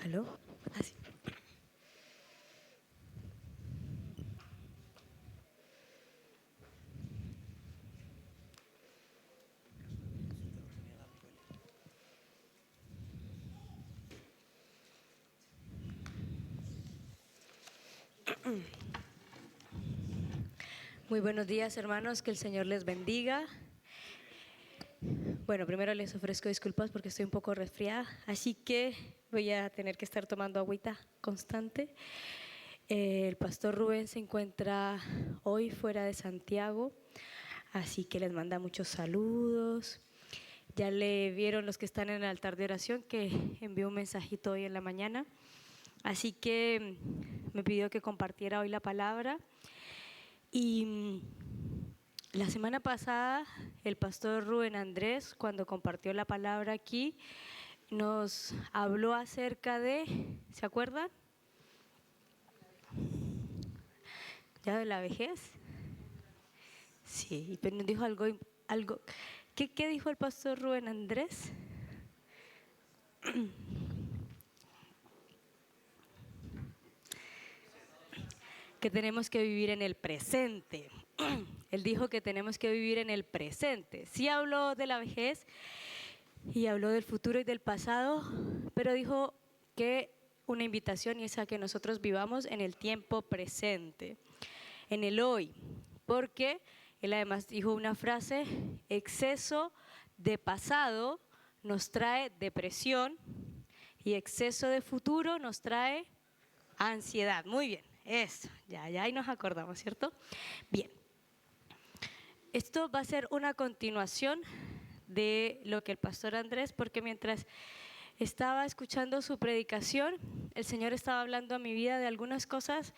¿Aló? Ah, sí. Muy buenos días, hermanos, que el Señor les bendiga. Bueno, primero les ofrezco disculpas porque estoy un poco resfriada, así que voy a tener que estar tomando agüita constante. El pastor Rubén se encuentra hoy fuera de Santiago, así que les manda muchos saludos. Ya le vieron los que están en el altar de oración que envió un mensajito hoy en la mañana, así que me pidió que compartiera hoy la palabra. Y la semana pasada el pastor Rubén Andrés, cuando compartió la palabra aquí, nos habló acerca de, ¿se acuerdan? ¿Ya de la vejez? Sí, pero nos dijo algo. ¿Qué dijo el pastor Rubén Andrés? Que tenemos que vivir en el presente. Él dijo que tenemos que vivir en el presente. Sí habló de la vejez y habló del futuro y del pasado, pero dijo que una invitación es a que nosotros vivamos en el tiempo presente, en el hoy, porque él además dijo una frase: exceso de pasado nos trae depresión y exceso de futuro nos trae ansiedad. Muy bien, eso, ya ahí nos acordamos, ¿cierto? Bien, esto va a ser una continuación de lo que el pastor Andrés, porque mientras estaba escuchando su predicación, el Señor estaba hablando a mi vida de algunas cosas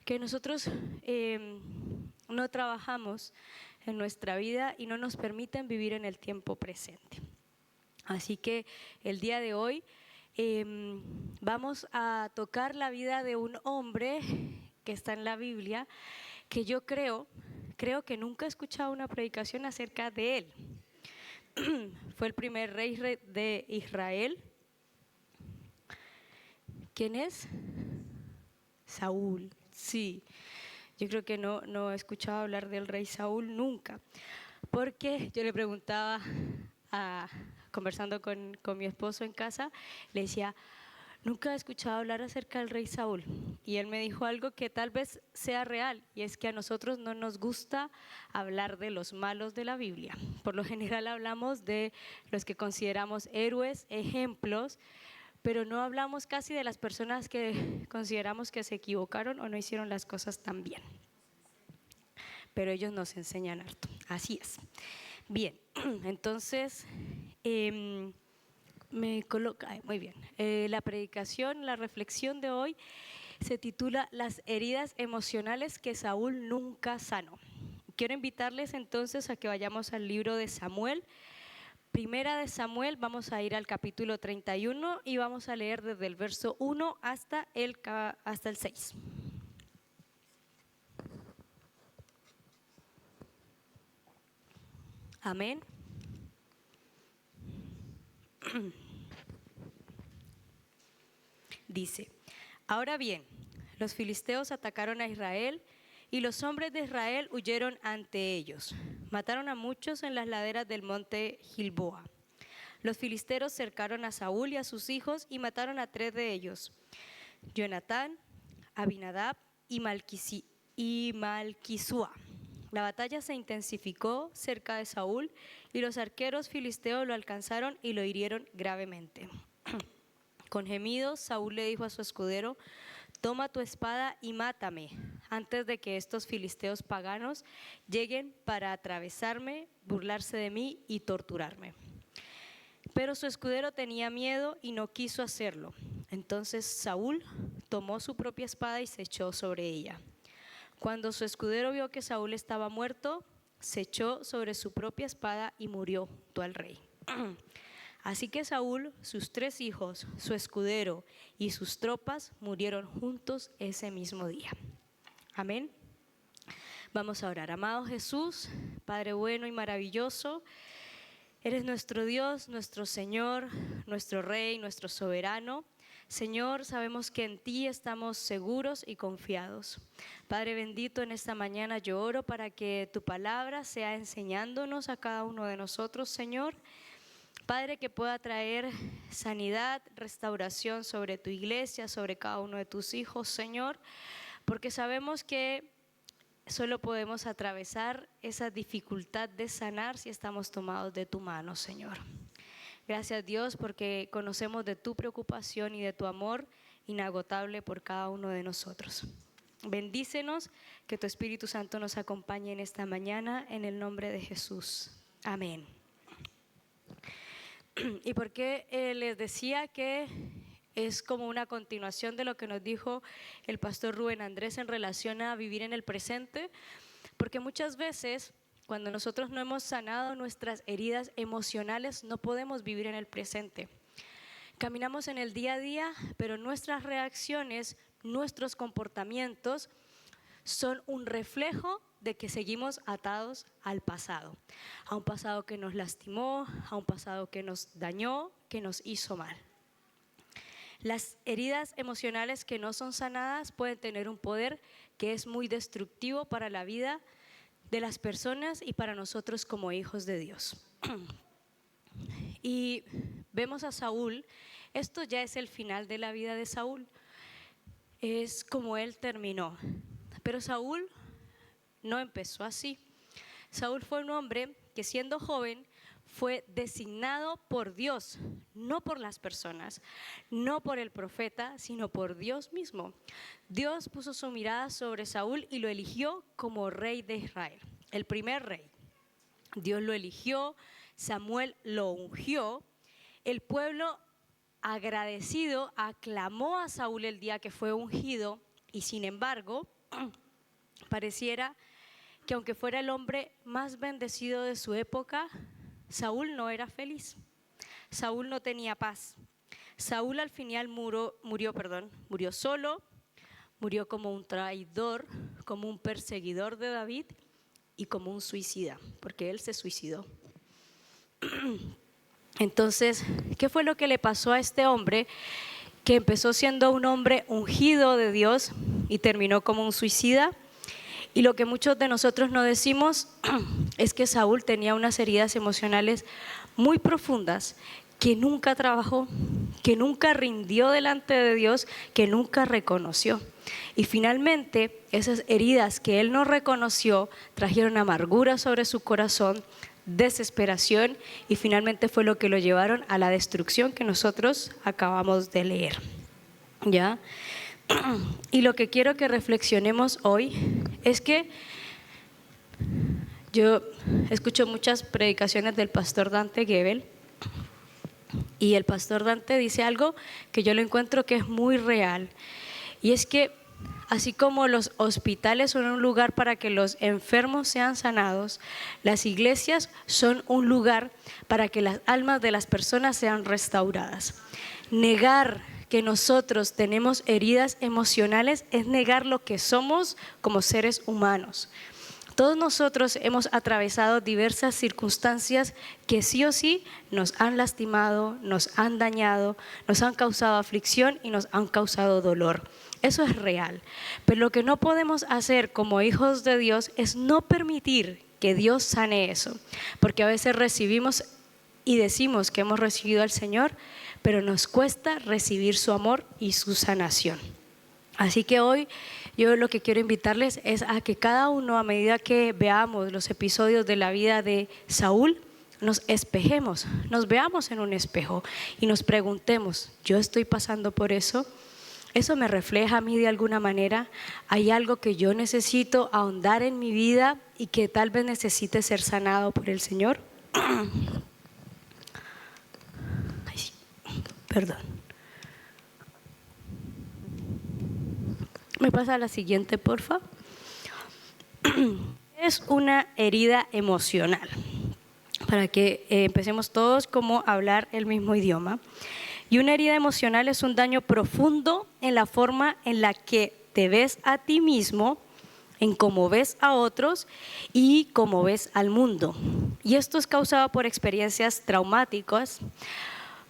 que nosotros no trabajamos en nuestra vida y no nos permiten vivir en el tiempo presente. Así que el día de hoy vamos a tocar la vida de un hombre que está en la Biblia, que yo creo que nunca he escuchado una predicación acerca de él. Fue el primer rey de Israel. ¿Quién es? Saúl, sí. Yo creo que no he escuchado hablar del rey Saúl nunca, porque yo le preguntaba, conversando con mi esposo en casa, le decía: nunca he escuchado hablar acerca del rey Saúl. Y él me dijo algo que tal vez sea real, y es que a nosotros no nos gusta hablar de los malos de la Biblia. Por lo general hablamos de los que consideramos héroes, ejemplos, pero no hablamos casi de las personas que consideramos que se equivocaron o no hicieron las cosas tan bien. Pero ellos nos enseñan harto, así es. Bien, entonces me coloca, muy bien. La predicación, la reflexión de hoy se titula Las heridas emocionales que Saúl nunca sanó. Quiero invitarles entonces a que vayamos al libro de Samuel. Primera de Samuel, vamos a ir al capítulo 31 y vamos a leer desde el verso 1 hasta el 6. Amén. Dice: ahora bien, los filisteos atacaron a Israel y los hombres de Israel huyeron ante ellos. Mataron a muchos en las laderas del monte Gilboa. Los filisteos cercaron a Saúl y a sus hijos y mataron a 3 de ellos: Jonatán, Abinadab y Malquisúa. La batalla se intensificó cerca de Saúl y los arqueros filisteos lo alcanzaron y lo hirieron gravemente. Con gemidos, Saúl le dijo a su escudero: toma tu espada y mátame, antes de que estos filisteos paganos lleguen para atravesarme, burlarse de mí y torturarme. Pero su escudero tenía miedo y no quiso hacerlo. Entonces Saúl tomó su propia espada y se echó sobre ella. Cuando su escudero vio que Saúl estaba muerto, se echó sobre su propia espada y murió junto al rey. Así que Saúl, sus 3 hijos, su escudero y sus tropas murieron juntos ese mismo día. Amén. Vamos a orar. Amado Jesús, Padre bueno y maravilloso, eres nuestro Dios, nuestro Señor, nuestro Rey, nuestro soberano. Señor, sabemos que en ti estamos seguros y confiados. Padre bendito, en esta mañana yo oro para que tu palabra sea enseñándonos a cada uno de nosotros, Señor. Padre, que pueda traer sanidad, restauración sobre tu iglesia, sobre cada uno de tus hijos, Señor, porque sabemos que solo podemos atravesar esa dificultad de sanar si estamos tomados de tu mano, Señor. Gracias, Dios, porque conocemos de tu preocupación y de tu amor inagotable por cada uno de nosotros. Bendícenos, que tu Espíritu Santo nos acompañe en esta mañana, en el nombre de Jesús. Amén. ¿Y por qué les decía que es como una continuación de lo que nos dijo el pastor Rubén Andrés en relación a vivir en el presente? Porque muchas veces cuando nosotros no hemos sanado nuestras heridas emocionales, no podemos vivir en el presente. Caminamos en el día a día, pero nuestras reacciones, nuestros comportamientos son un reflejo de que seguimos atados al pasado, a un pasado que nos lastimó, a un pasado que nos dañó, que nos hizo mal. Las heridas emocionales que no son sanadas pueden tener un poder que es muy destructivo para la vida de las personas y para nosotros como hijos de Dios. Y vemos a Saúl, esto ya es el final de la vida de Saúl, es como él terminó, pero Saúl no empezó así. Saúl fue un hombre que siendo joven fue designado por Dios, no por las personas, no por el profeta, sino por Dios mismo. Dios puso su mirada sobre Saúl y lo eligió como rey de Israel, el primer rey. Dios lo eligió, Samuel lo ungió, el pueblo agradecido aclamó a Saúl el día que fue ungido y sin embargo pareciera que aunque fuera el hombre más bendecido de su época, Saúl no era feliz, Saúl no tenía paz. Saúl al final murió solo, murió como un traidor, como un perseguidor de David y como un suicida, porque él se suicidó. Entonces, ¿qué fue lo que le pasó a este hombre que empezó siendo un hombre ungido de Dios y terminó como un suicida? Y lo que muchos de nosotros no decimos es que Saúl tenía unas heridas emocionales muy profundas que nunca trabajó, que nunca rindió delante de Dios, que nunca reconoció. Y finalmente esas heridas que él no reconoció trajeron amargura sobre su corazón, desesperación y finalmente fue lo que lo llevaron a la destrucción que nosotros acabamos de leer. ¿Ya? Y lo que quiero que reflexionemos hoy es que yo escucho muchas predicaciones del pastor Dante Gebel y el pastor Dante dice algo que yo lo encuentro que es muy real y es que así como los hospitales son un lugar para que los enfermos sean sanados, las iglesias son un lugar para que las almas de las personas sean restauradas. Negar que nosotros tenemos heridas emocionales es negar lo que somos como seres humanos. Todos nosotros hemos atravesado diversas circunstancias que sí o sí nos han lastimado, nos han dañado, nos han causado aflicción y nos han causado dolor. Eso es real, pero lo que no podemos hacer como hijos de Dios es no permitir que Dios sane eso, porque a veces recibimos y decimos que hemos recibido al Señor, pero nos cuesta recibir su amor y su sanación. Así que hoy yo lo que quiero invitarles es a que cada uno, a medida que veamos los episodios de la vida de Saúl, nos espejemos, nos veamos en un espejo y nos preguntemos, ¿yo estoy pasando por eso? ¿Eso me refleja a mí de alguna manera? ¿Hay algo que yo necesito ahondar en mi vida y que tal vez necesite ser sanado por el Señor? Perdón. ¿Me pasa a la siguiente, porfa? Es una herida emocional, para que empecemos todos como a hablar el mismo idioma. Y una herida emocional es un daño profundo en la forma en la que te ves a ti mismo, en cómo ves a otros y cómo ves al mundo. Y esto es causado por experiencias traumáticas,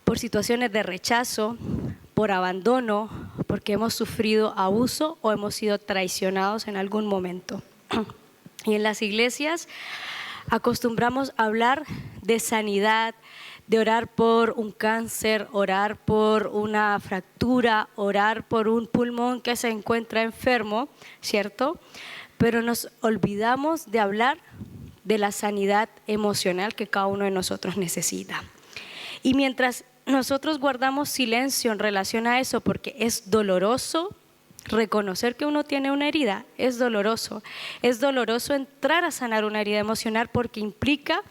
por situaciones de rechazo, por abandono, porque hemos sufrido abuso o hemos sido traicionados en algún momento. Y en las iglesias acostumbramos a hablar de sanidad, de orar por un cáncer, orar por una fractura, orar por un pulmón que se encuentra enfermo, ¿cierto? Pero nos olvidamos de hablar de la sanidad emocional que cada uno de nosotros necesita. Y mientras nosotros guardamos silencio en relación a eso, porque es doloroso reconocer que uno tiene una herida, es doloroso entrar a sanar una herida emocional porque implica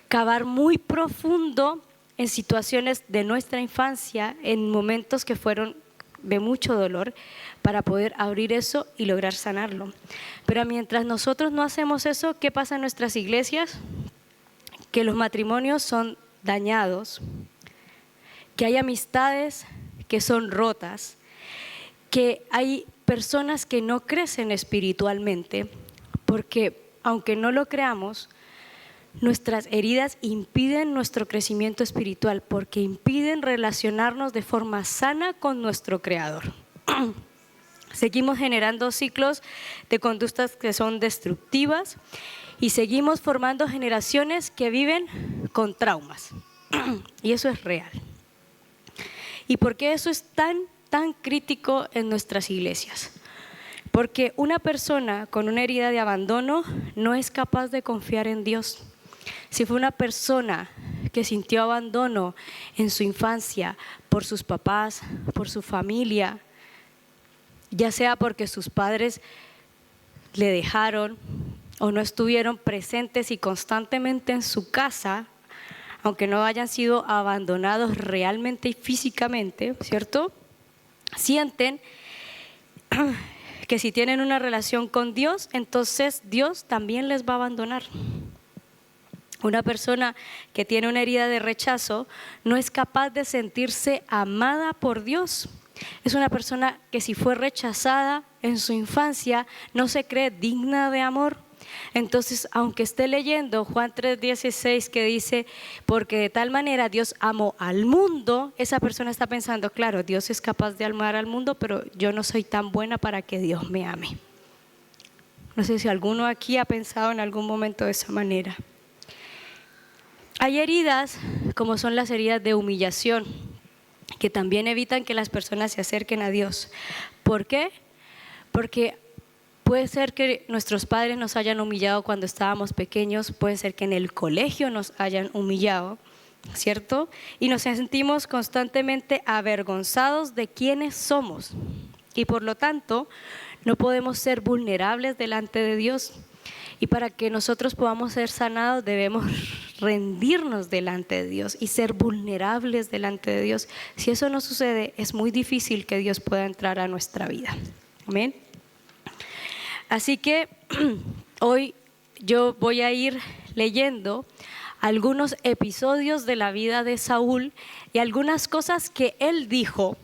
cavar muy profundo en situaciones de nuestra infancia, en momentos que fueron de mucho dolor, para poder abrir eso y lograr sanarlo. Pero mientras nosotros no hacemos eso, ¿qué pasa en nuestras iglesias? Que los matrimonios son dañados, que hay amistades que son rotas, que hay personas que no crecen espiritualmente, porque aunque no lo creamos, nuestras heridas impiden nuestro crecimiento espiritual, porque impiden relacionarnos de forma sana con nuestro Creador. Seguimos generando ciclos de conductas que son destructivas y seguimos formando generaciones que viven con traumas. Y eso es real. ¿Y por qué eso es tan crítico en nuestras iglesias? Porque una persona con una herida de abandono no es capaz de confiar en Dios. Si fue una persona que sintió abandono en su infancia por sus papás, por su familia, ya sea porque sus padres le dejaron o no estuvieron presentes y constantemente en su casa, aunque no hayan sido abandonados realmente y físicamente, ¿cierto? Sienten que si tienen una relación con Dios, entonces Dios también les va a abandonar. Una persona que tiene una herida de rechazo no es capaz de sentirse amada por Dios. Es una persona que si fue rechazada en su infancia no se cree digna de amor. Entonces, aunque esté leyendo Juan 3:16 que dice, porque de tal manera Dios amó al mundo, esa persona está pensando, claro, Dios es capaz de amar al mundo, pero yo no soy tan buena para que Dios me ame. No sé si alguno aquí ha pensado en algún momento de esa manera. Hay heridas como son las heridas de humillación, que también evitan que las personas se acerquen a Dios. ¿Por qué? Porque puede ser que nuestros padres nos hayan humillado cuando estábamos pequeños, puede ser que en el colegio nos hayan humillado, ¿cierto? Y nos sentimos constantemente avergonzados de quiénes somos. Y por lo tanto, no podemos ser vulnerables delante de Dios. Y para que nosotros podamos ser sanados, debemos rendirnos delante de Dios y ser vulnerables delante de Dios. Si eso no sucede, es muy difícil que Dios pueda entrar a nuestra vida. Amén. Así que hoy yo voy a ir leyendo algunos episodios de la vida de Saúl y algunas cosas que él dijo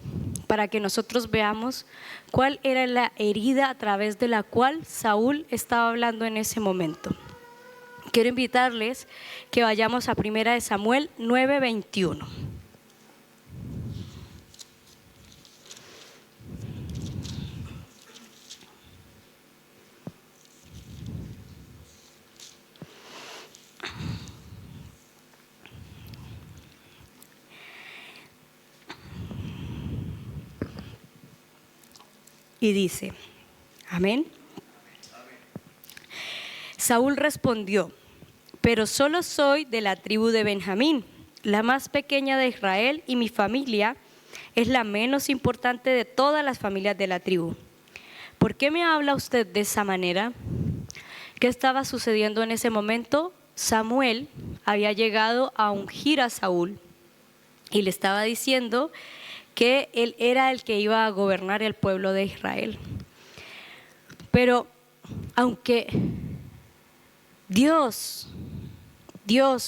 para que nosotros veamos cuál era la herida a través de la cual Saúl estaba hablando en ese momento. Quiero invitarles que vayamos a 1 Samuel 9:21. Y dice, amén. Saúl respondió, pero solo soy de la tribu de Benjamín, la más pequeña de Israel, y mi familia es la menos importante de todas las familias de la tribu. ¿Por qué me habla usted de esa manera? ¿Qué estaba sucediendo en ese momento? Samuel había llegado a ungir a Saúl y le estaba diciendo que él era el que iba a gobernar el pueblo de Israel. Pero aunque Dios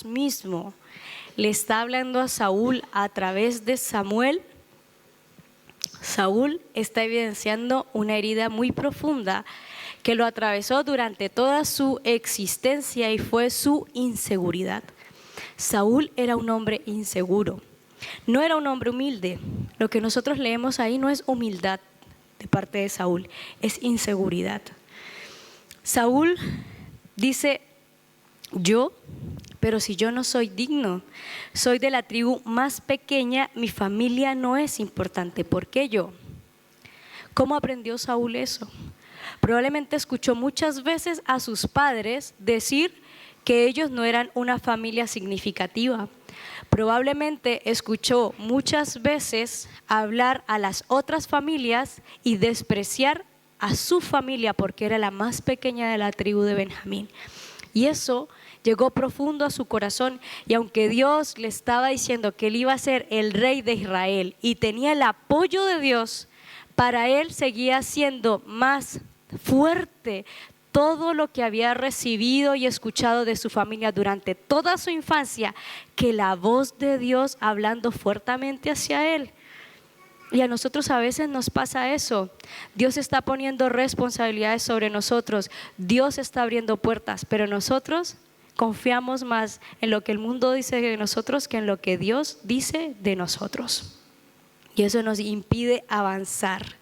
mismo le está hablando a Saúl a través de Samuel, Saúl está evidenciando una herida muy profunda que lo atravesó durante toda su existencia y fue su inseguridad. Saúl era un hombre inseguro. No era un hombre humilde. Lo que nosotros leemos ahí no es humildad de parte de Saúl, es inseguridad. Saúl dice, pero si yo no soy digno, soy de la tribu más pequeña, mi familia no es importante, ¿por qué yo? ¿Cómo aprendió Saúl eso? Probablemente escuchó muchas veces a sus padres decir que ellos no eran una familia significativa. Probablemente escuchó muchas veces hablar a las otras familias y despreciar a su familia porque era la más pequeña de la tribu de Benjamín. Y eso llegó profundo a su corazón, y aunque Dios le estaba diciendo que él iba a ser el rey de Israel y tenía el apoyo de Dios, para él seguía siendo más fuerte todo lo que había recibido y escuchado de su familia durante toda su infancia que la voz de Dios hablando fuertemente hacia él. Y a nosotros a veces nos pasa eso. Dios está poniendo responsabilidades sobre nosotros, Dios está abriendo puertas, pero nosotros confiamos más en lo que el mundo dice de nosotros que en lo que Dios dice de nosotros. Y eso nos impide avanzar.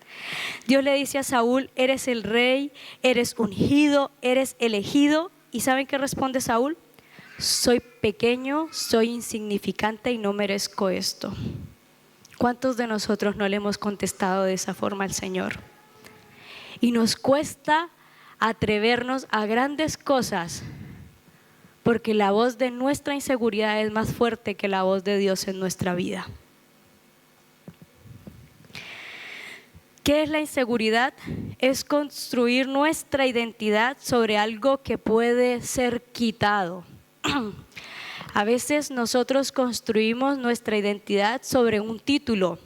Dios le dice a Saúl, eres el rey, eres ungido, eres elegido. ¿Y saben qué responde Saúl? Soy pequeño, soy insignificante y no merezco esto. ¿Cuántos de nosotros no le hemos contestado de esa forma al Señor? Y nos cuesta atrevernos a grandes cosas porque la voz de nuestra inseguridad es más fuerte que la voz de Dios en nuestra vida. ¿Qué es la inseguridad? Es construir nuestra identidad sobre algo que puede ser quitado. A veces nosotros construimos nuestra identidad sobre un título,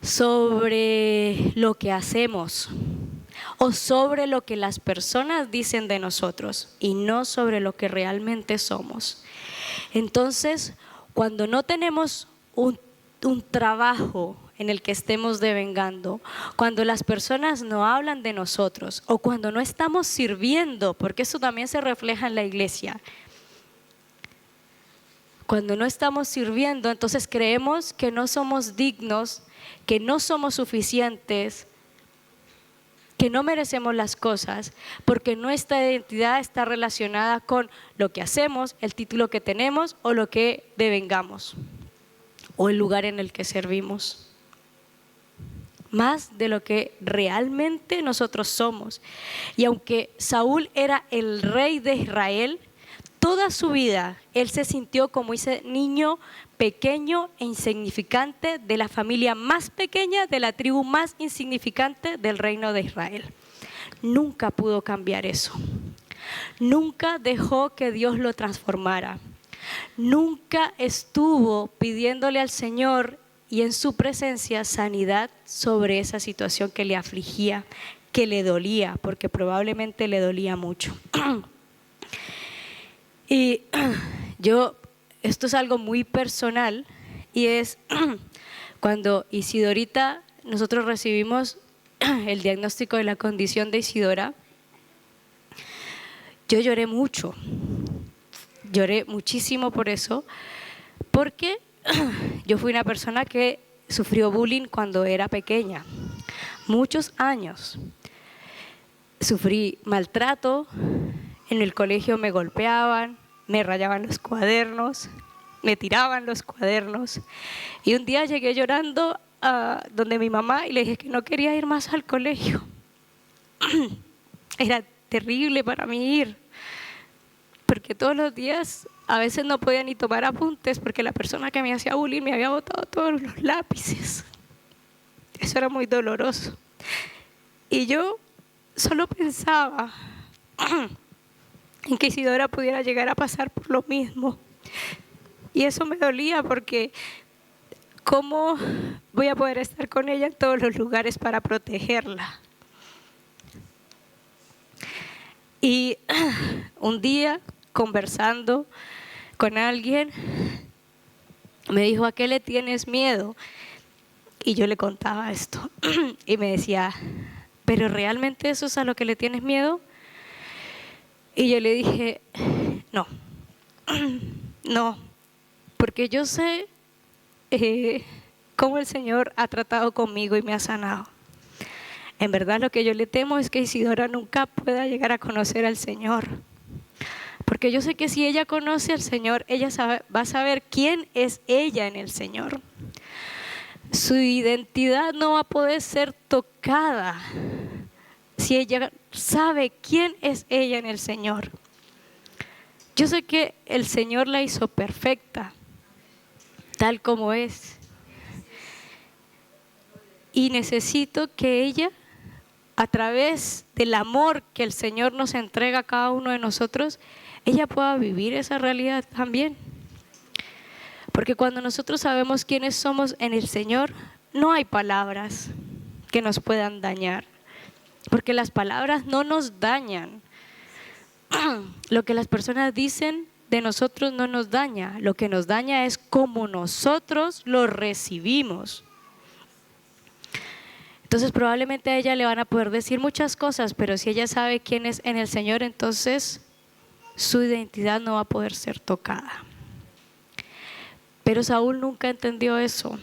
sobre lo que hacemos o sobre lo que las personas dicen de nosotros y no sobre lo que realmente somos. Entonces, cuando no tenemos un trabajo en el que estemos devengando, cuando las personas no hablan de nosotros o cuando no estamos sirviendo, porque eso también se refleja en la iglesia. Cuando no estamos sirviendo, entonces creemos que no somos dignos, que no somos suficientes, que no merecemos las cosas, porque nuestra identidad está relacionada con lo que hacemos, el título que tenemos o lo que devengamos o el lugar en el que servimos. Más de lo que realmente nosotros somos. Y aunque Saúl era el rey de Israel, toda su vida él se sintió como ese niño pequeño e insignificante de la familia más pequeña, de la tribu más insignificante del reino de Israel. Nunca pudo cambiar eso. Nunca dejó que Dios lo transformara. Nunca estuvo pidiéndole al Señor y en su presencia sanidad sobre esa situación que le afligía, que le dolía, porque probablemente le dolía mucho. Y esto es algo muy personal, y es cuando Isidorita, nosotros recibimos el diagnóstico de la condición de Isidora, yo lloré mucho, lloré muchísimo por eso, porque yo fui una persona que sufrió bullying cuando era pequeña, muchos años. Sufrí maltrato, en el colegio me golpeaban, me rayaban los cuadernos, me tiraban los cuadernos. Y un día llegué llorando a donde mi mamá y le dije que no quería ir más al colegio. Era terrible para mí ir, porque todos los días a veces no podía ni tomar apuntes porque la persona que me hacía bullying me había botado todos los lápices. Eso era muy doloroso. Y yo solo pensaba en que Isidora pudiera llegar a pasar por lo mismo. Y eso me dolía porque ¿cómo voy a poder estar con ella en todos los lugares para protegerla? Y un día, conversando con alguien, me dijo, ¿a qué le tienes miedo? Y yo le contaba esto y me decía, ¿pero realmente eso es a lo que le tienes miedo? Y yo le dije, no, porque yo sé cómo el Señor ha tratado conmigo y me ha sanado. En verdad lo que yo le temo es que Isidora nunca pueda llegar a conocer al Señor. Porque yo sé que si ella conoce al Señor, ella va a saber quién es ella en el Señor. Su identidad no va a poder ser tocada si ella sabe quién es ella en el Señor. Yo sé que el Señor la hizo perfecta, tal como es. Y necesito que ella, a través del amor que el Señor nos entrega a cada uno de nosotros, ella pueda vivir esa realidad también. Porque cuando nosotros sabemos quiénes somos en el Señor, no hay palabras que nos puedan dañar. Porque las palabras no nos dañan. Lo que las personas dicen de nosotros no nos daña. Lo que nos daña es cómo nosotros lo recibimos. Entonces probablemente a ella le van a poder decir muchas cosas, pero si ella sabe quién es en el Señor, entonces su identidad no va a poder ser tocada. Pero Saúl nunca entendió eso,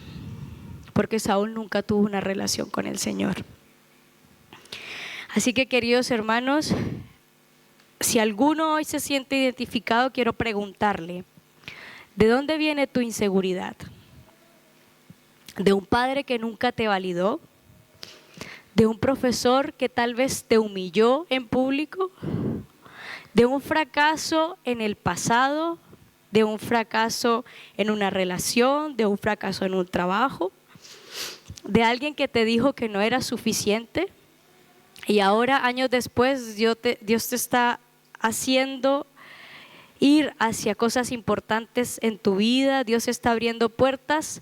porque Saúl nunca tuvo una relación con el Señor. Así que, queridos hermanos, si alguno hoy se siente identificado, quiero preguntarle, ¿de dónde viene tu inseguridad? ¿De un padre que nunca te validó? ¿De un profesor que tal vez te humilló en público? ¿De un fracaso en el pasado? ¿De un fracaso en una relación? ¿De un fracaso en un trabajo? ¿De alguien que te dijo que no era suficiente? Y ahora, años después, Dios te está haciendo ir hacia cosas importantes en tu vida. Dios está abriendo puertas,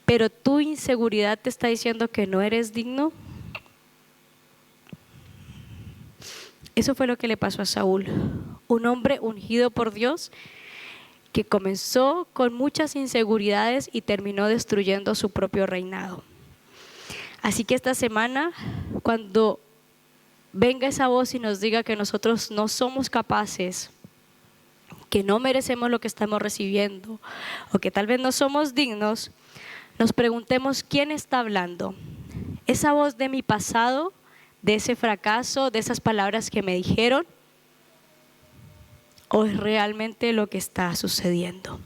pero tu inseguridad te está diciendo que no eres digno. Eso fue lo que le pasó a Saúl, un hombre ungido por Dios que comenzó con muchas inseguridades y terminó destruyendo su propio reinado. Así que esta semana, cuando venga esa voz y nos diga que nosotros no somos capaces, que no merecemos lo que estamos recibiendo, o que tal vez no somos dignos, nos preguntemos quién está hablando. ¿Esa voz de mi pasado, de ese fracaso, de esas palabras que me dijeron? ¿O es realmente lo que está sucediendo?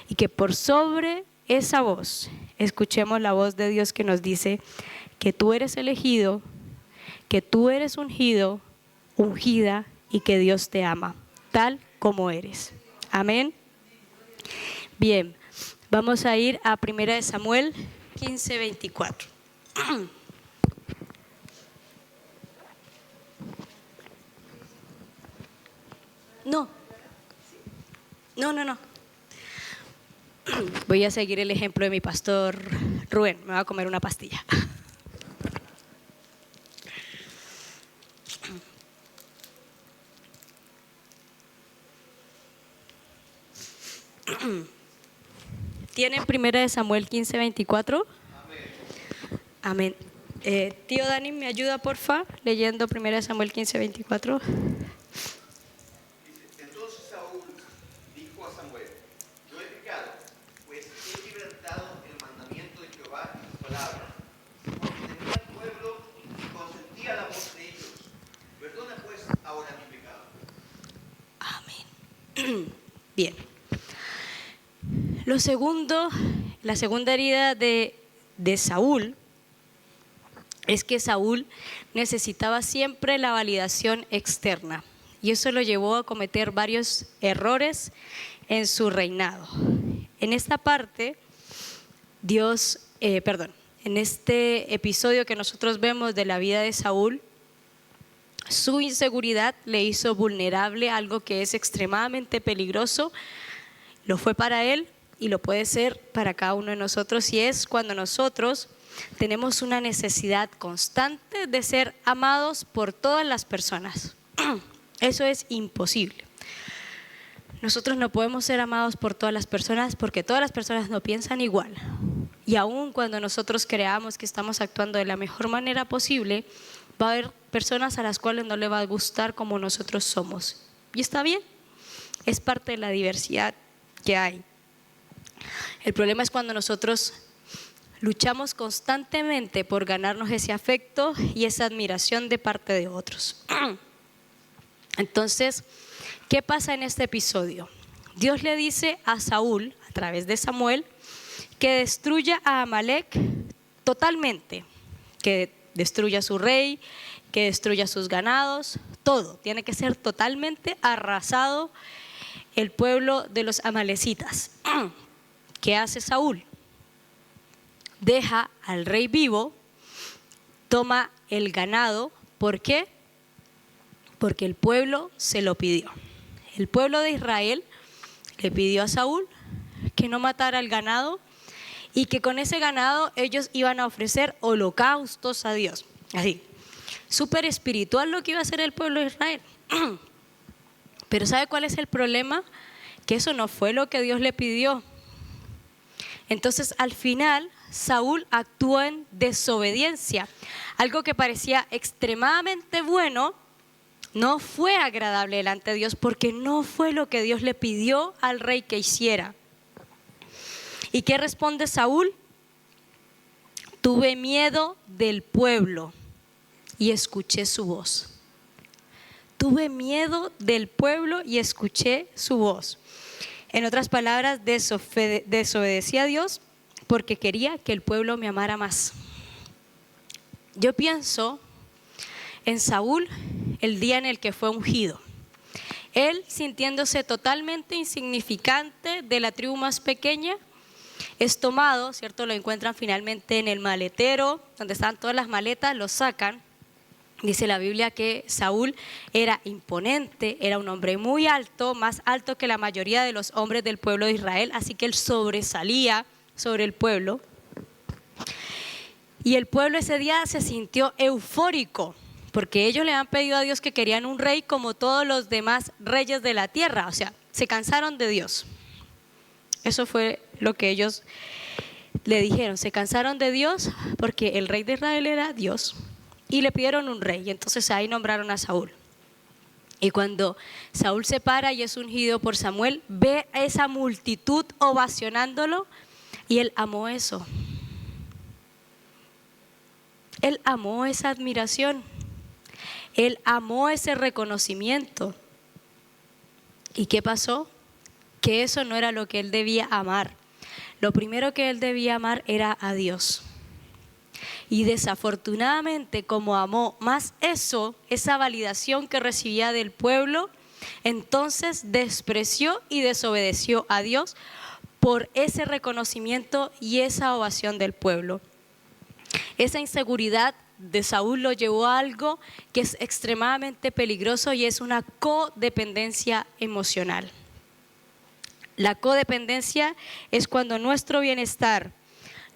Y que por sobre esa voz escuchemos la voz de Dios que nos dice que tú eres elegido, que tú eres ungido, ungida, y que Dios te ama tal como eres. Amén. Bien, vamos a ir a 1 Samuel 15:24. No. Voy a seguir el ejemplo de mi pastor Rubén. Me va a comer una pastilla. ¿Tienen 1 Samuel 15:24? Amén. Tío Dani, ¿me ayuda porfa? Leyendo 1 Samuel 15:24. Entonces Saúl dijo a Samuel: yo he pecado, pues he quebrantado el mandamiento de Jehová y su palabra, porque temía al pueblo y consentía la voz de ellos. Perdona pues ahora mi pecado. Amén. Bien. La segunda herida de Saúl es que Saúl necesitaba siempre la validación externa, y eso lo llevó a cometer varios errores en su reinado. En esta parte, en este episodio que nosotros vemos de la vida de Saúl, su inseguridad le hizo vulnerable a algo que es extremadamente peligroso. Lo fue para él y lo puede ser para cada uno de nosotros, y es cuando nosotros tenemos una necesidad constante de ser amados por todas las personas. Eso es imposible. Nosotros no podemos ser amados por todas las personas porque todas las personas no piensan igual. Y aun cuando nosotros creamos que estamos actuando de la mejor manera posible, va a haber personas a las cuales no les va a gustar como nosotros somos. Y está bien, es parte de la diversidad que hay. El problema es cuando nosotros luchamos constantemente por ganarnos ese afecto y esa admiración de parte de otros. Entonces, ¿qué pasa en este episodio? Dios le dice a Saúl, a través de Samuel, que destruya a Amalek totalmente, que destruya a su rey, que destruya sus ganados, todo. Tiene que ser totalmente arrasado el pueblo de los amalecitas. ¿Qué hace Saúl? Deja al rey vivo, toma el ganado. ¿Por qué? Porque el pueblo se lo pidió. El pueblo de Israel le pidió a Saúl que no matara el ganado y que con ese ganado ellos iban a ofrecer holocaustos a Dios. Así, súper espiritual lo que iba a hacer el pueblo de Israel. Pero ¿sabe cuál es el problema? Que eso no fue lo que Dios le pidió. Entonces al final Saúl actuó en desobediencia. Algo que parecía extremadamente bueno no fue agradable delante de Dios, porque no fue lo que Dios le pidió al rey que hiciera. ¿Y qué responde Saúl? Tuve miedo del pueblo y escuché su voz. Tuve miedo del pueblo y escuché su voz. En otras palabras, desobedecí a Dios porque quería que el pueblo me amara más. Yo pienso en Saúl el día en el que fue ungido. Él, sintiéndose totalmente insignificante, de la tribu más pequeña, es tomado, ¿cierto? Lo encuentran finalmente en el maletero, donde están todas las maletas, lo sacan. Dice la Biblia que Saúl era imponente, era un hombre muy alto, más alto que la mayoría de los hombres del pueblo de Israel, así que él sobresalía sobre el pueblo. Y el pueblo ese día se sintió eufórico, porque ellos le han pedido a Dios que querían un rey como todos los demás reyes de la tierra, o sea, se cansaron de Dios. Eso fue lo que ellos le dijeron, se cansaron de Dios porque el rey de Israel era Dios. Y le pidieron un rey, y entonces ahí nombraron a Saúl. Y cuando Saúl se para y es ungido por Samuel, ve a esa multitud ovacionándolo, y él amó eso. Él amó esa admiración, él amó ese reconocimiento. ¿Y qué pasó? Que eso no era lo que él debía amar. Lo primero que él debía amar era a Dios. Y desafortunadamente, como amó más eso, esa validación que recibía del pueblo, entonces despreció y desobedeció a Dios por ese reconocimiento y esa ovación del pueblo. Esa inseguridad de Saúl lo llevó a algo que es extremadamente peligroso, y es una codependencia emocional. La codependencia es cuando nuestro bienestar,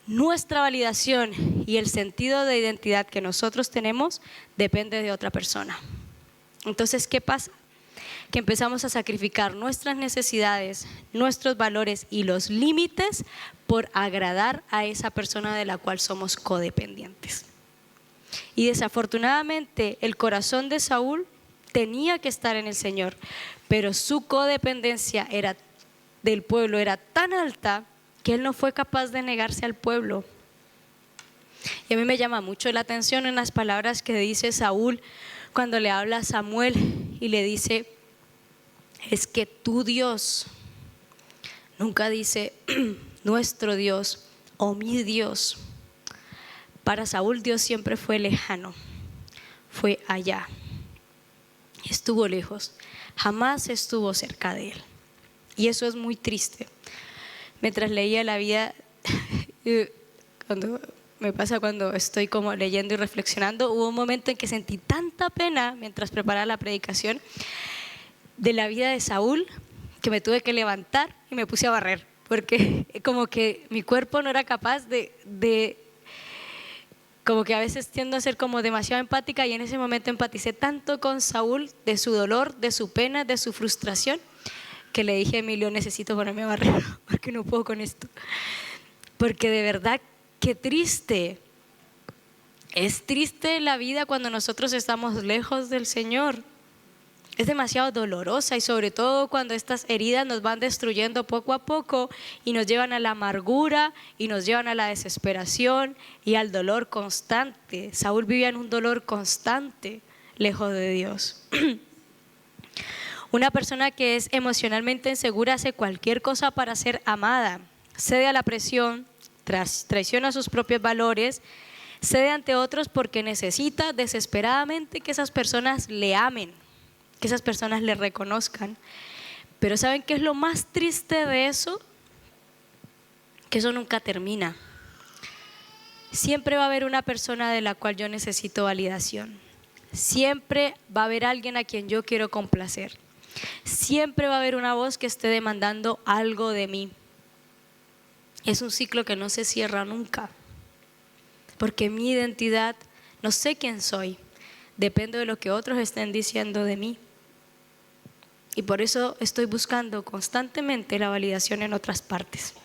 nuestra validación y el sentido de identidad que nosotros tenemos depende de otra persona. Entonces, ¿qué pasa? Que empezamos a sacrificar nuestras necesidades, nuestros valores y los límites por agradar a esa persona de la cual somos codependientes. Y desafortunadamente el corazón de Saúl tenía que estar en el Señor, pero su codependencia del pueblo era tan alta que él no fue capaz de negarse al pueblo. Y a mí me llama mucho la atención en las palabras que dice Saúl cuando le habla a Samuel y le dice: es que tu Dios, nunca dice nuestro Dios o mi Dios. Para Saúl Dios siempre fue lejano, fue allá, estuvo lejos, jamás estuvo cerca de él. Y eso es muy triste. Mientras leía la vida, cuando estoy como leyendo y reflexionando, hubo un momento en que sentí tanta pena mientras preparaba la predicación de la vida de Saúl, que me tuve que levantar y me puse a barrer, porque como que mi cuerpo no era capaz como que a veces tiendo a ser como demasiado empática, y en ese momento empaticé tanto con Saúl, de su dolor, de su pena, de su frustración, que le dije a Emilio: necesito ponerme a barrer porque no puedo con esto. Porque de verdad, qué triste. Es triste la vida cuando nosotros estamos lejos del Señor. es demasiado dolorosa, y sobre todo cuando estas heridas nos van destruyendo poco a poco y nos llevan a la amargura y nos llevan a la desesperación y al dolor constante. Saúl vivía en un dolor constante, lejos de Dios. Una persona que es emocionalmente insegura hace cualquier cosa para ser amada, cede a la presión, traiciona sus propios valores, cede ante otros porque necesita desesperadamente que esas personas le amen, que esas personas le reconozcan. Pero ¿saben qué es lo más triste de eso? Que eso nunca termina. Siempre va a haber una persona de la cual yo necesito validación. Siempre va a haber alguien a quien yo quiero complacer. Siempre va a haber una voz que esté demandando algo de mí. Es un ciclo que no se cierra nunca, porque mi identidad, no sé quién soy, depende de lo que otros estén diciendo de mí. Y por eso estoy buscando constantemente la validación en otras partes.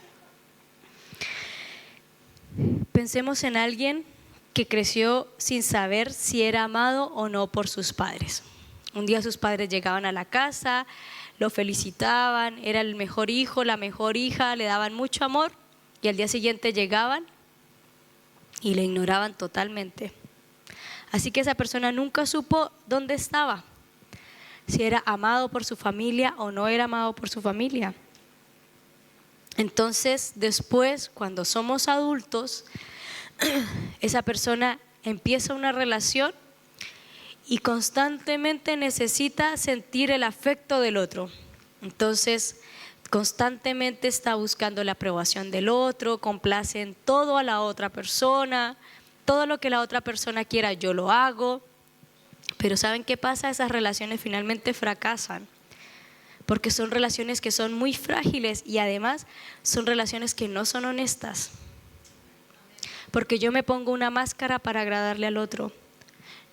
Pensemos en alguien que creció sin saber si era amado o no por sus padres. Un día sus padres llegaban a la casa, lo felicitaban, era el mejor hijo, la mejor hija, le daban mucho amor, y al día siguiente llegaban y le ignoraban totalmente. Así que esa persona nunca supo dónde estaba, si era amado por su familia o no era amado por su familia. Entonces, después, cuando somos adultos, esa persona empieza una relación y constantemente necesita sentir el afecto del otro. Entonces, constantemente está buscando la aprobación del otro, complace en todo a la otra persona, todo lo que la otra persona quiera yo lo hago. Pero ¿saben qué pasa? Esas relaciones finalmente fracasan, porque son relaciones que son muy frágiles y además son relaciones que no son honestas, porque yo me pongo una máscara para agradarle al otro.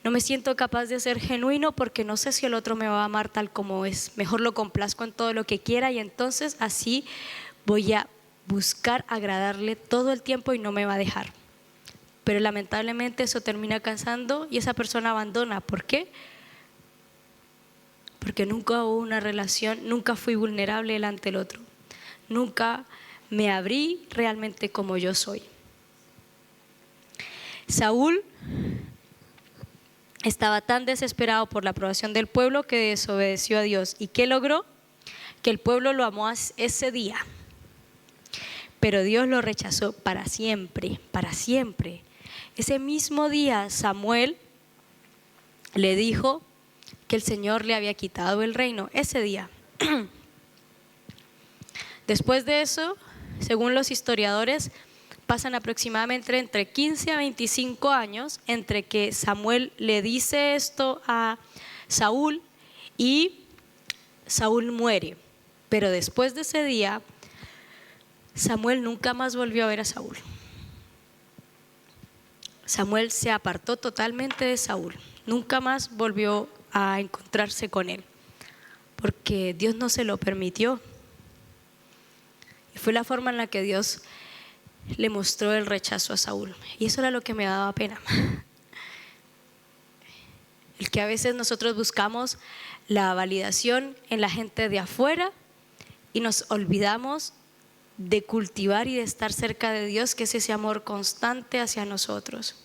No me siento capaz de ser genuino porque no sé si el otro me va a amar tal como es. Mejor lo complazco en todo lo que quiera y entonces así voy a buscar agradarle todo el tiempo y no me va a dejar. Pero lamentablemente eso termina cansando y esa persona abandona. ¿Por qué? Porque nunca hubo una relación, nunca fui vulnerable delante del otro. Nunca me abrí realmente como yo soy. Saúl estaba tan desesperado por la aprobación del pueblo que desobedeció a Dios. ¿Y qué logró? Que el pueblo lo amó ese día, pero Dios lo rechazó para siempre, para siempre. Ese mismo día Samuel le dijo que el Señor le había quitado el reino, ese día. Después de eso, según los historiadores, pasan aproximadamente entre 15 a 25 años entre que Samuel le dice esto a Saúl y Saúl muere. Pero después de ese día, Samuel nunca más volvió a ver a Saúl. Samuel se apartó totalmente de Saúl, nunca más volvió a encontrarse con él, porque Dios no se lo permitió. Y fue la forma en la que Dios le mostró el rechazo a Saúl, y eso era lo que me daba pena. El que a veces nosotros buscamos la validación en la gente de afuera y nos olvidamos de cultivar y de estar cerca de Dios, que es ese amor constante hacia nosotros.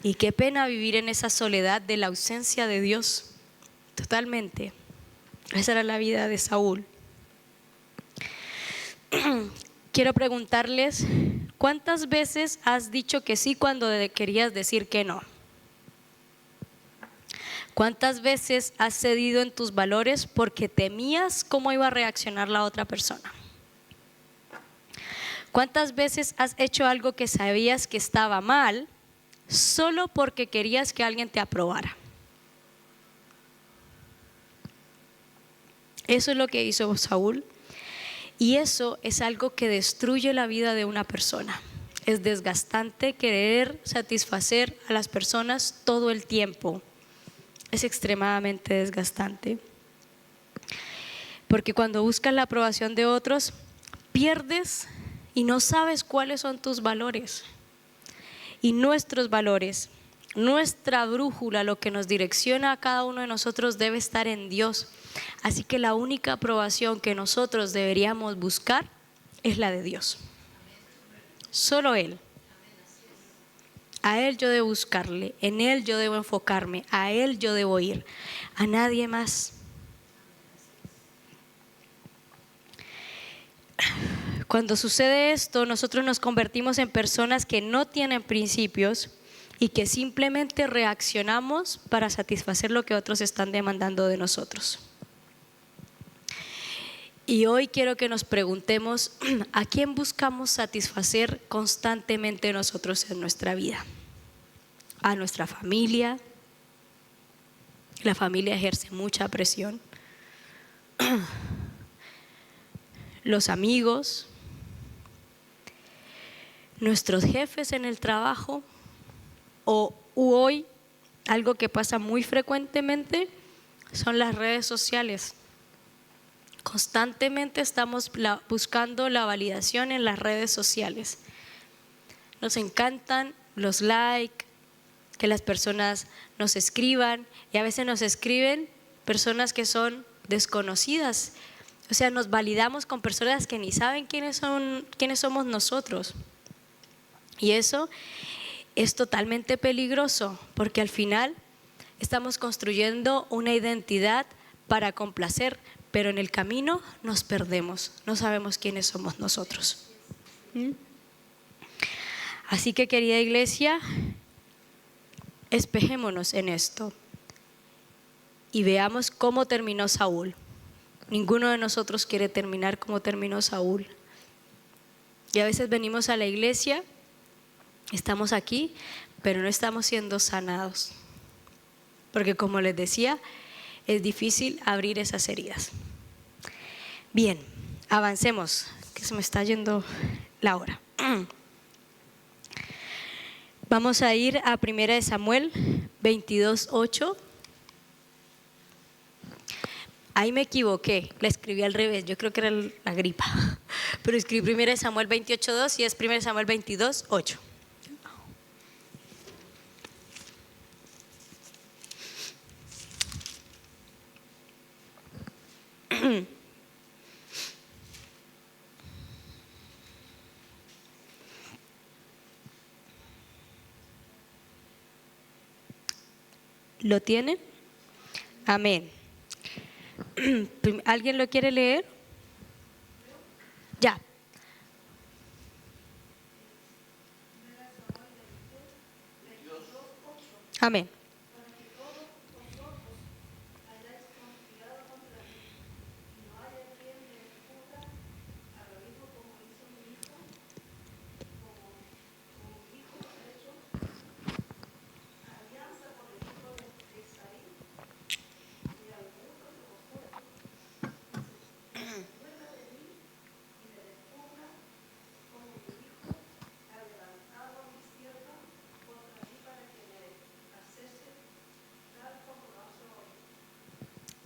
Y qué pena vivir en esa soledad de la ausencia de Dios, totalmente. Esa era la vida de Saúl. Quiero preguntarles, ¿cuántas veces has dicho que sí cuando querías decir que no? ¿Cuántas veces has cedido en tus valores porque temías cómo iba a reaccionar la otra persona? ¿Cuántas veces has hecho algo que sabías que estaba mal solo porque querías que alguien te aprobara? Eso es lo que hizo Saúl. Y eso es algo que destruye la vida de una persona. Es desgastante querer satisfacer a las personas todo el tiempo. Es extremadamente desgastante. Porque cuando buscas la aprobación de otros, pierdes y no sabes cuáles son tus valores. Y nuestros valores Nuestra brújula, lo que nos direcciona a cada uno de nosotros, debe estar en Dios. Así que la única aprobación que nosotros deberíamos buscar es la de Dios. Solo Él. A Él yo debo buscarle, en Él yo debo enfocarme, a Él yo debo ir, a nadie más. Cuando sucede esto, nosotros nos convertimos en personas que no tienen principios y que simplemente reaccionamos para satisfacer lo que otros están demandando de nosotros. Y hoy quiero que nos preguntemos, ¿a quién buscamos satisfacer constantemente nosotros en nuestra vida? ¿A nuestra familia? La familia ejerce mucha presión. Los amigos, nuestros jefes en el trabajo, o hoy algo que pasa muy frecuentemente son las redes sociales. Constantemente estamos buscando la validación en las redes sociales. Nos encantan los likes, que las personas nos escriban, y a veces nos escriben personas que son desconocidas. O sea, nos validamos con personas que ni saben quiénes somos nosotros. Y eso es totalmente peligroso, porque al final estamos construyendo una identidad para complacer, pero en el camino nos perdemos, no sabemos quiénes somos nosotros. Así que, querida iglesia, espejémonos en esto y veamos cómo terminó Saúl. Ninguno de nosotros quiere terminar como terminó Saúl. Y a veces venimos a la iglesia, estamos aquí, pero no estamos siendo sanados. Porque, como les decía, es difícil abrir esas heridas. Bien, avancemos, que se me está yendo la hora. Vamos a ir a 1 Samuel 22:8. Ahí me equivoqué, la escribí al revés, yo creo que era la gripa, pero escribí 1 Samuel 28:2 y es 1 Samuel 22:8. ¿Lo tienen? Amén. ¿Alguien lo quiere leer? Ya. Amén.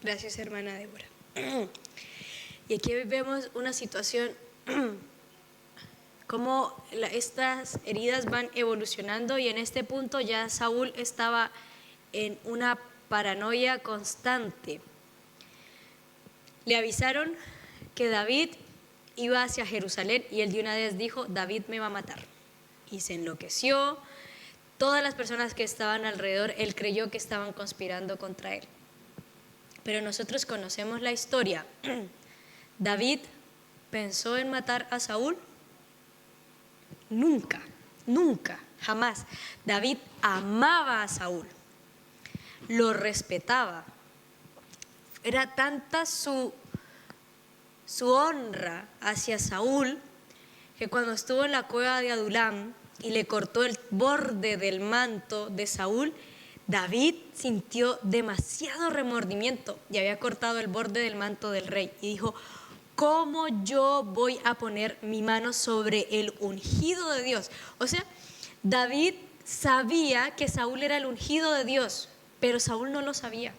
Gracias, hermana Débora. Y aquí vemos una situación, cómo estas heridas van evolucionando, y en este punto ya Saúl estaba en una paranoia constante. Le avisaron que David iba hacia Jerusalén y él de una vez dijo: David me va a matar. Y se enloqueció. Todas las personas que estaban alrededor, él creyó que estaban conspirando contra él. Pero nosotros conocemos la historia. ¿David pensó en matar a Saúl? Nunca, nunca, jamás. David amaba a Saúl, lo respetaba. Era tanta su honra hacia Saúl que cuando estuvo en la cueva de Adulam y le cortó el borde del manto de Saúl, David sintió demasiado remordimiento y había cortado el borde del manto del rey y dijo: ¿cómo yo voy a poner mi mano sobre el ungido de Dios? O sea, David sabía que Saúl era el ungido de Dios, pero Saúl no lo sabía.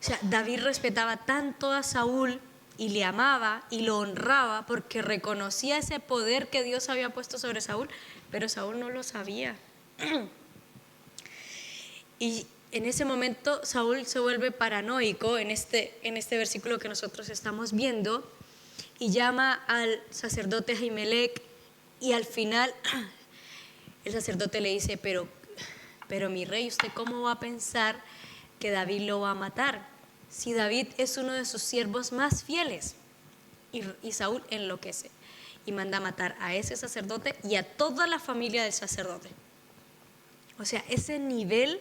O sea, David respetaba tanto a Saúl y le amaba y lo honraba porque reconocía ese poder que Dios había puesto sobre Saúl, pero Saúl no lo sabía. Y en ese momento Saúl se vuelve paranoico en este versículo que nosotros estamos viendo y llama al sacerdote Ahimelech, y al final el sacerdote le dice, pero mi rey, ¿usted cómo va a pensar que David lo va a matar? Si David es uno de sus siervos más fieles. Y Saúl enloquece y manda a matar a ese sacerdote y a toda la familia del sacerdote. O sea, ese nivel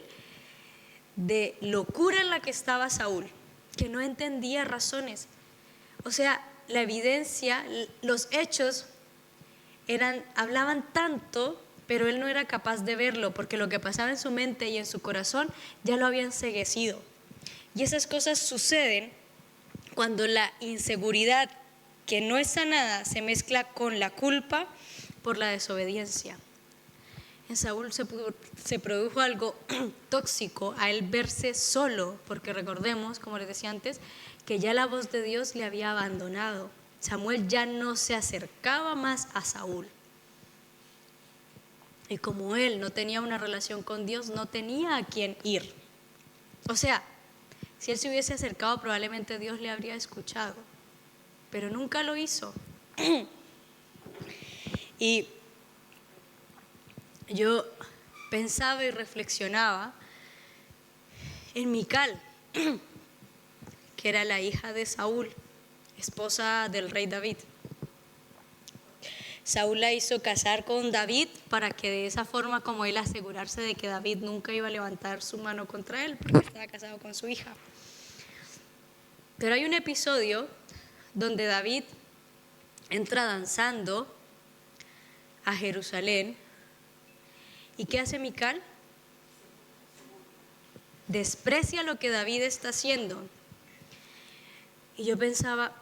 de locura en la que estaba Saúl, que no entendía razones. O sea, la evidencia, los hechos hablaban tanto, pero él no era capaz de verlo, porque lo que pasaba en su mente y en su corazón ya lo había enceguecido. Y esas cosas suceden cuando la inseguridad que no es sanada se mezcla con la culpa por la desobediencia. En Saúl se produjo algo tóxico a él verse solo, porque recordemos, como les decía antes, que ya la voz de Dios le había abandonado. Samuel ya no se acercaba más a Saúl. Y como él no tenía una relación con Dios, no tenía a quién ir. O sea, si él se hubiese acercado, probablemente Dios le habría escuchado, pero nunca lo hizo. Y yo pensaba y reflexionaba en Mical, que era la hija de Saúl, esposa del rey David. Saúl la hizo casar con David para que de esa forma, como él, asegurarse de que David nunca iba a levantar su mano contra él, porque estaba casado con su hija. Pero hay un episodio donde David entra danzando a Jerusalén. ¿Y qué hace Mical? Desprecia lo que David está haciendo. Y yo pensaba,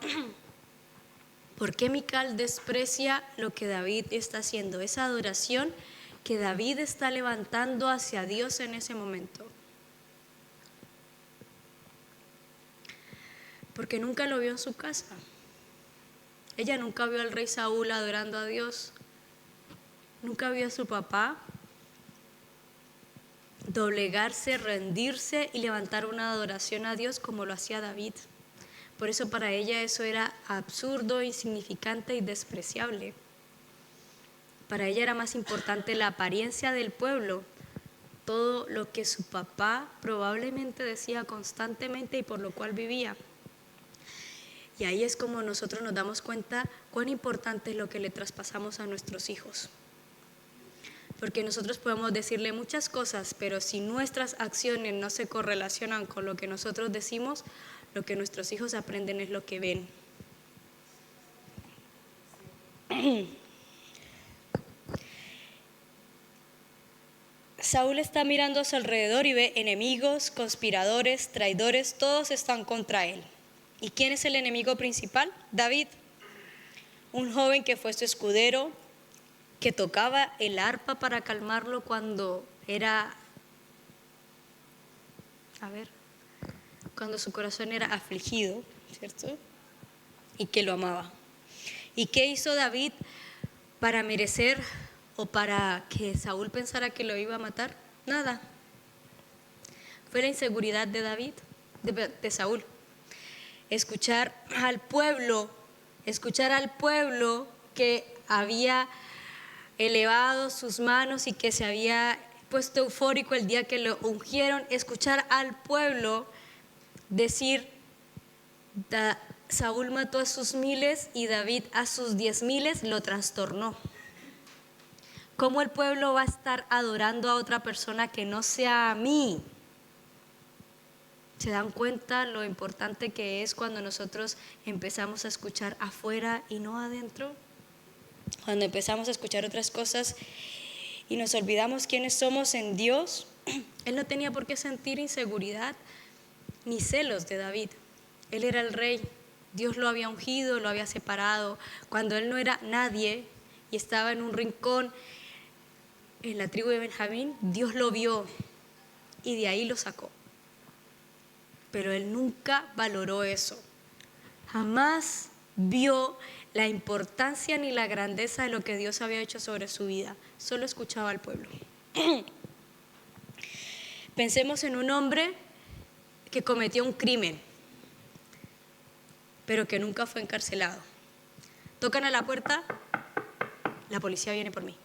¿por qué Mical desprecia lo que David está haciendo? Esa adoración que David está levantando hacia Dios en ese momento. Porque nunca lo vio en su casa. Ella nunca vio al rey Saúl adorando a Dios. Nunca vio a su papá doblegarse, rendirse y levantar una adoración a Dios como lo hacía David. Por eso para ella eso era absurdo, insignificante y despreciable. Para ella era más importante la apariencia del pueblo, todo lo que su papá probablemente decía constantemente y por lo cual vivía. Y ahí es como nosotros nos damos cuenta cuán importante es lo que le traspasamos a nuestros hijos. Porque nosotros podemos decirle muchas cosas, pero si nuestras acciones no se correlacionan con lo que nosotros decimos, lo que nuestros hijos aprenden es lo que ven. Saúl está mirando a su alrededor y ve enemigos, conspiradores, traidores, todos están contra él. ¿Y quién es el enemigo principal? David, un joven que fue su escudero, que tocaba el arpa para calmarlo cuando su corazón era afligido, ¿cierto? Y que lo amaba. ¿Y qué hizo David para merecer o para que Saúl pensara que lo iba a matar? Nada. Fue la inseguridad de David, de Saúl. Escuchar al pueblo que había elevado sus manos y que se había puesto eufórico el día que lo ungieron, escuchar al pueblo decir, Saúl mató a sus 1000 y David a sus 10,000, lo trastornó. ¿Cómo el pueblo va a estar adorando a otra persona que no sea a mí? ¿Se dan cuenta lo importante que es cuando nosotros empezamos a escuchar afuera y no adentro? Cuando empezamos a escuchar otras cosas y nos olvidamos quiénes somos en Dios. Él no tenía por qué sentir inseguridad ni celos de David. Él era el rey, Dios lo había ungido, lo había separado. Cuando él no era nadie y estaba en un rincón en la tribu de Benjamín, Dios lo vio y de ahí lo sacó. Pero él nunca valoró eso. Jamás vio la importancia ni la grandeza de lo que Dios había hecho sobre su vida. Solo escuchaba al pueblo. Pensemos en un hombre que cometió un crimen, pero que nunca fue encarcelado. Tocan a la puerta, la policía viene por mí.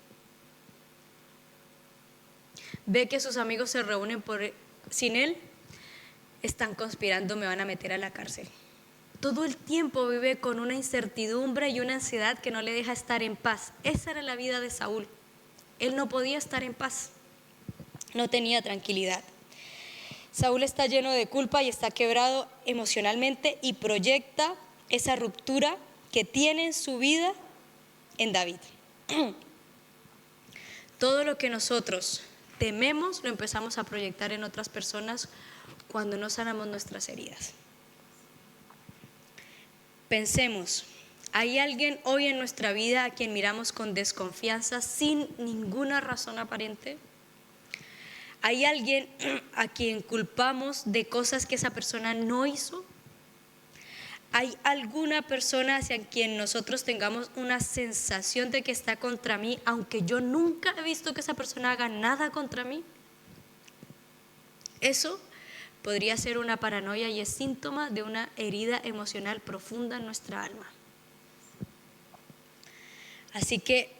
Ve que sus amigos se reúnen sin él, están conspirando, me van a meter a la cárcel. Todo el tiempo vive con una incertidumbre y una ansiedad que no le deja estar en paz. Esa era la vida de Saúl. Él no podía estar en paz, no tenía tranquilidad. Saúl está lleno de culpa y está quebrado emocionalmente y proyecta esa ruptura que tiene en su vida en David. Todo lo que nosotros tememos lo empezamos a proyectar en otras personas cuando no sanamos nuestras heridas. Pensemos, ¿hay alguien hoy en nuestra vida a quien miramos con desconfianza sin ninguna razón aparente? ¿Hay alguien a quien culpamos de cosas que esa persona no hizo? ¿Hay alguna persona hacia quien nosotros tengamos una sensación de que está contra mí, aunque yo nunca he visto que esa persona haga nada contra mí? Eso podría ser una paranoia y es síntoma de una herida emocional profunda en nuestra alma. Así que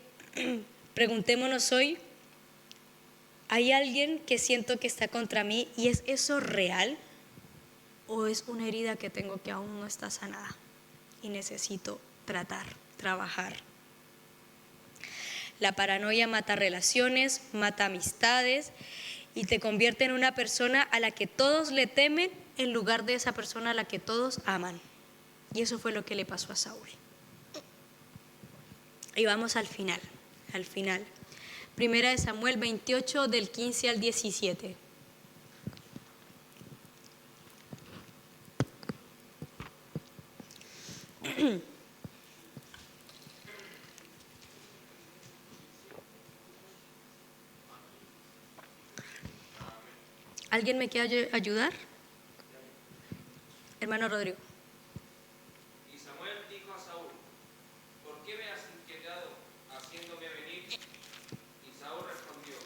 preguntémonos hoy, ¿hay alguien que siento que está contra mí y es eso real? ¿O es una herida que tengo que aún no está sanada y necesito trabajar? La paranoia mata relaciones, mata amistades y te convierte en una persona a la que todos le temen en lugar de esa persona a la que todos aman. Y eso fue lo que le pasó a Saúl. Y vamos al final. Primera de Samuel 28 del 15 al 17. ¿Alguien me quiere ayudar? Hermano Rodrigo. Y Samuel dijo a Saúl: ¿por qué me has inquietado haciéndome venir? Y Saúl respondió: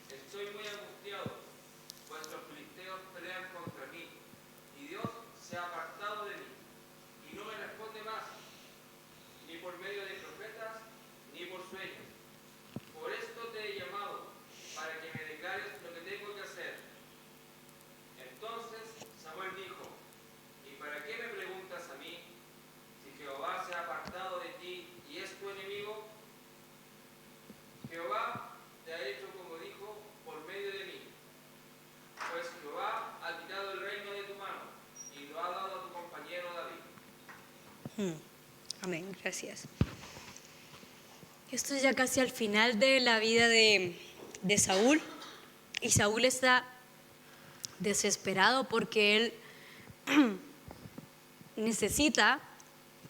estoy muy angustiado, pues los filisteos pelean contra mí, y Dios se ha apartado de mí, y no me responde más, ni por medio de profetas, ni por sueños. Por esto te he llamado, para que me declares lo que tengo que hacer. Entonces Samuel dijo: ¿y para qué me preguntas a mí? Si Jehová se ha apartado de ti y es tu enemigo. Jehová te ha hecho como dijo por medio de mí. Pues Jehová ha quitado el reino de tu mano y lo ha dado a tu compañero David. Amén, gracias. Esto es ya casi al final de la vida de Saúl. Y Saúl está desesperado porque él necesita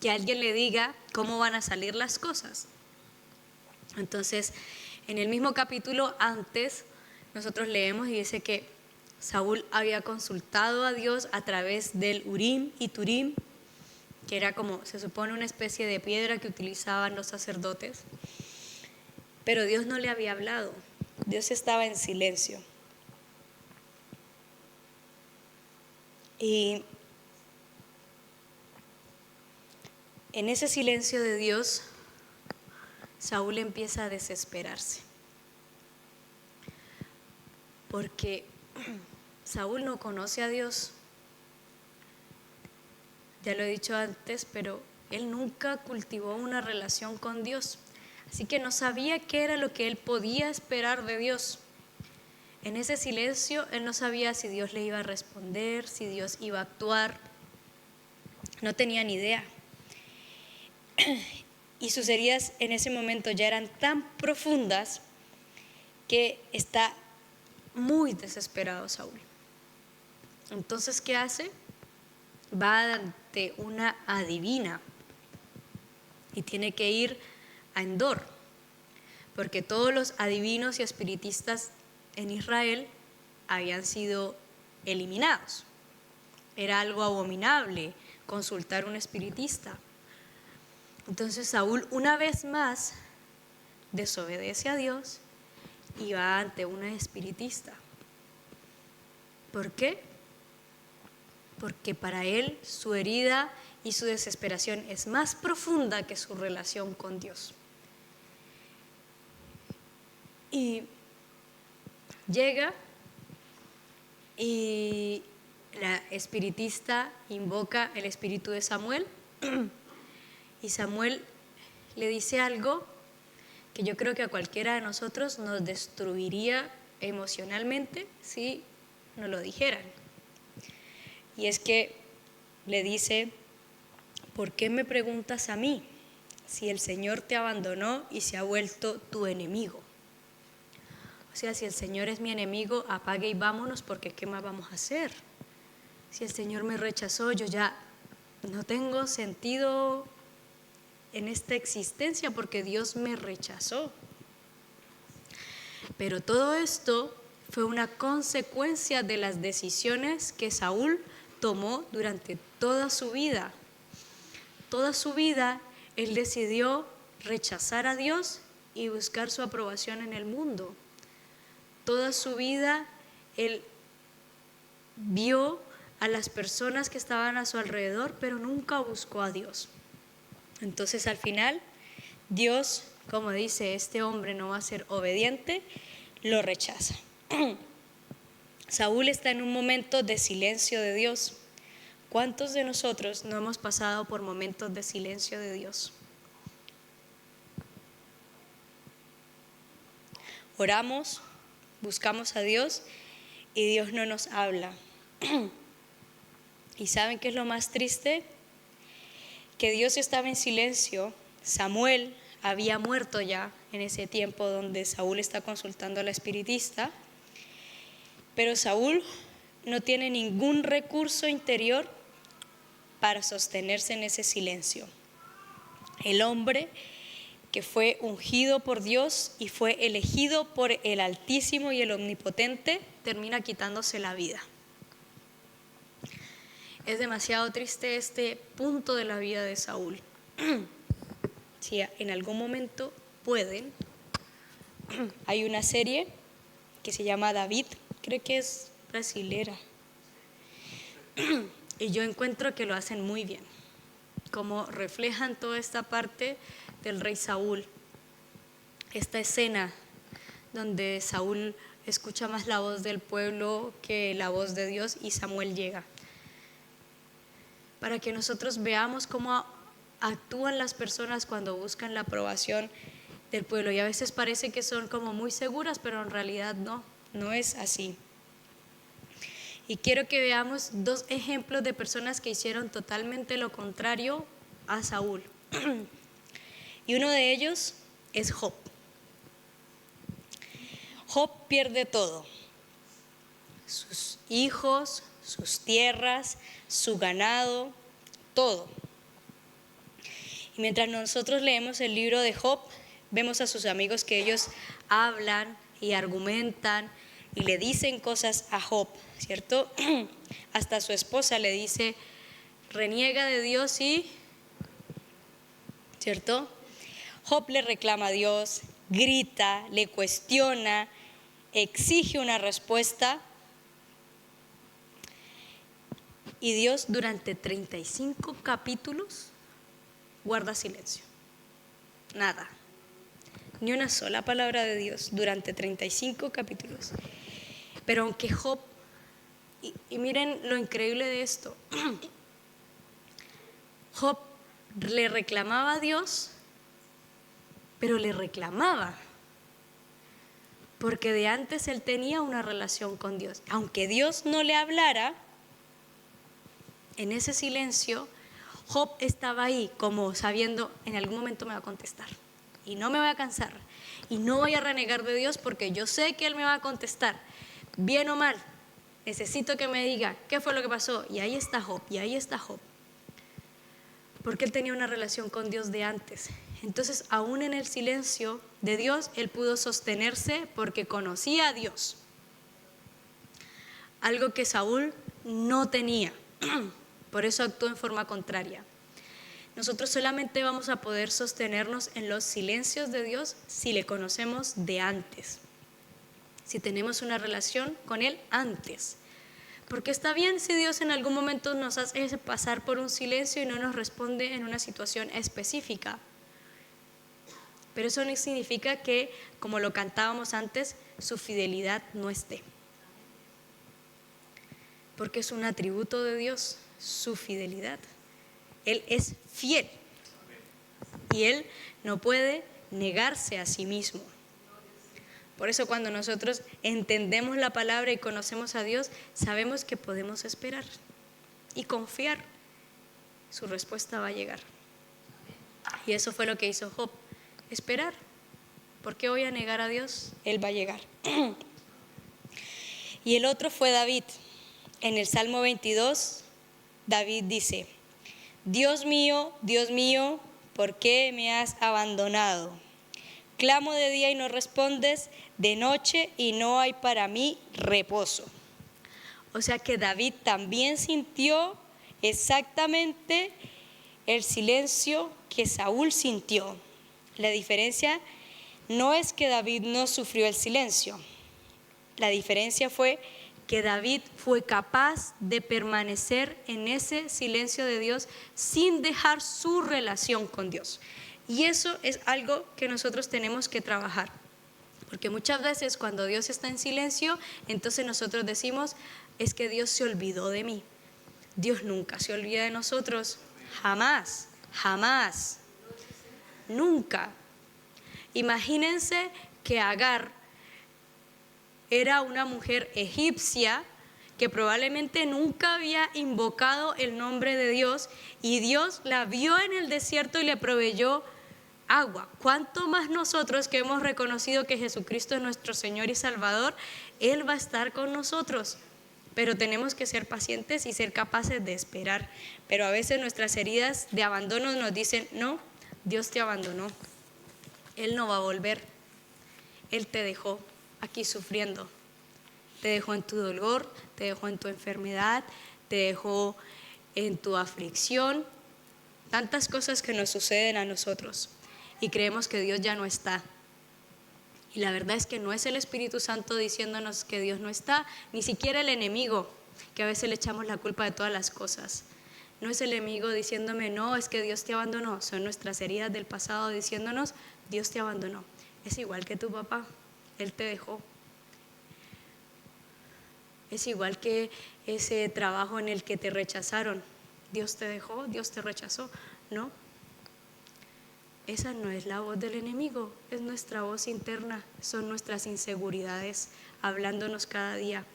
que alguien le diga cómo van a salir las cosas. Entonces, en el mismo capítulo antes, nosotros leemos y dice que Saúl había consultado a Dios a través del Urim y Turim, que era como, se supone, una especie de piedra que utilizaban los sacerdotes. Pero Dios no le había hablado, Dios estaba en silencio. Y en ese silencio de Dios, Saúl empieza a desesperarse. Porque Saúl no conoce a Dios. Ya lo he dicho antes, pero él nunca cultivó una relación con Dios. Así que no sabía qué era lo que él podía esperar de Dios. En ese silencio, él no sabía si Dios le iba a responder, si Dios iba a actuar. No tenía ni idea. Y sus heridas en ese momento ya eran tan profundas que está muy desesperado Saúl. Entonces, ¿qué hace? Va ante una adivina y tiene que ir a Endor, porque todos los adivinos y espiritistas en Israel habían sido eliminados. Era algo abominable consultar a un espiritista. Entonces Saúl una vez más desobedece a Dios y va ante una espiritista. ¿Por qué? Porque para él su herida y su desesperación es más profunda que su relación con Dios. Y llega y la espiritista invoca el espíritu de Samuel y Samuel le dice algo que yo creo que a cualquiera de nosotros nos destruiría emocionalmente si nos lo dijeran. Y es que le dice: ¿por qué me preguntas a mí si el Señor te abandonó y se ha vuelto tu enemigo? O sea, si el Señor es mi enemigo, apague y vámonos, porque ¿qué más vamos a hacer? Si el Señor me rechazó, yo ya no tengo sentido en esta existencia porque Dios me rechazó. Pero todo esto fue una consecuencia de las decisiones que Saúl tomó durante toda su vida. Toda su vida él decidió rechazar a Dios y buscar su aprobación en el mundo. Toda su vida él vio a las personas que estaban a su alrededor, pero nunca buscó a Dios. Entonces al final Dios, como dice, este hombre no va a ser obediente, lo rechaza. Saúl está en un momento de silencio de Dios. ¿Cuántos de nosotros no hemos pasado por momentos de silencio de Dios? Oramos, buscamos a Dios y Dios no nos habla. ¿Y saben qué es lo más triste? Que Dios estaba en silencio. Samuel había muerto ya en ese tiempo donde Saúl está consultando a la espiritista, pero Saúl no tiene ningún recurso interior para sostenerse en ese silencio. El hombre que fue ungido por Dios y fue elegido por el Altísimo y el Omnipotente termina quitándose la vida. Es demasiado triste este punto de la vida de Saúl. Si en algún momento pueden, hay una serie que se llama David, creo que es brasilera, y yo encuentro que lo hacen muy bien, como reflejan toda esta parte del rey Saúl, esta escena donde Saúl escucha más la voz del pueblo que la voz de Dios y Samuel llega, para que nosotros veamos cómo actúan las personas cuando buscan la aprobación del pueblo. Y a veces parece que son como muy seguras, pero en realidad no es así. Y quiero que veamos dos ejemplos de personas que hicieron totalmente lo contrario a Saúl. Y uno de ellos es Job. Job pierde todo: sus hijos, sus tierras, su ganado, todo. Y mientras nosotros leemos el libro de Job, vemos a sus amigos que ellos hablan y argumentan y le dicen cosas a Job, ¿cierto? Hasta su esposa le dice, reniega de Dios y, ¿cierto? Job le reclama a Dios, grita, le cuestiona, exige una respuesta. Y Dios durante 35 capítulos guarda silencio. Nada. Ni una sola palabra de Dios durante 35 capítulos. Pero aunque Job, y miren lo increíble de esto, Job le reclamaba a Dios, pero le reclamaba, porque de antes él tenía una relación con Dios. Aunque Dios no le hablara, en ese silencio, Job estaba ahí como sabiendo, en algún momento me va a contestar y no me voy a cansar y no voy a renegar de Dios porque yo sé que Él me va a contestar, bien o mal, necesito que me diga qué fue lo que pasó. Y ahí está Job, porque él tenía una relación con Dios de antes. Entonces, aún en el silencio de Dios, él pudo sostenerse porque conocía a Dios, algo que Saúl no tenía. Por eso actuó en forma contraria. Nosotros solamente vamos a poder sostenernos en los silencios de Dios si le conocemos de antes. si tenemos una relación con Él antes. Porque está bien si Dios en algún momento nos hace pasar por un silencio y no nos responde en una situación específica. Pero eso no significa que, como lo cantábamos antes, su fidelidad no esté. Porque es un atributo de Dios, su fidelidad. Él es fiel y Él no puede negarse a sí mismo. Por eso cuando nosotros entendemos la palabra y conocemos a Dios, sabemos que podemos esperar y confiar. Su respuesta va a llegar. Y eso fue lo que hizo Job, esperar. ¿Por qué voy a negar a Dios? Él va a llegar. Y el otro fue David. En el Salmo 22, David dice: Dios mío, ¿por qué me has abandonado? Clamo de día y no respondes, de noche y no hay para mí reposo. O sea que David también sintió exactamente el silencio que Saúl sintió. La diferencia no es que David no sufrió el silencio. La diferencia fue que David fue capaz de permanecer en ese silencio de Dios sin dejar su relación con Dios. Y eso es algo que nosotros tenemos que trabajar. Porque muchas veces cuando Dios está en silencio, entonces nosotros decimos, es que Dios se olvidó de mí. Dios nunca se olvida de nosotros. Jamás, jamás, nunca. Imagínense que Agar era una mujer egipcia que probablemente nunca había invocado el nombre de Dios y Dios la vio en el desierto y le proveyó agua. ¿Cuánto más nosotros que hemos reconocido que Jesucristo es nuestro Señor y Salvador? Él va a estar con nosotros. Pero tenemos que ser pacientes y ser capaces de esperar. Pero a veces nuestras heridas de abandono nos dicen, no, Dios te abandonó. Él no va a volver. Él te dejó aquí sufriendo. Te dejó en tu dolor, te dejó en tu enfermedad, te dejó en tu aflicción. Tantas cosas que nos suceden a nosotros. Y creemos que Dios ya no está. Y la verdad es que no es el Espíritu Santo diciéndonos que Dios no está, ni siquiera el enemigo, que a veces le echamos la culpa de todas las cosas. No es el enemigo diciéndome, no, es que Dios te abandonó. Son nuestras heridas del pasado diciéndonos, Dios te abandonó. Es igual que tu papá, Él te dejó. Es igual que ese trabajo en el que te rechazaron. Dios te dejó, Dios te rechazó. No. Esa no es la voz del enemigo, es nuestra voz interna, son nuestras inseguridades hablándonos cada día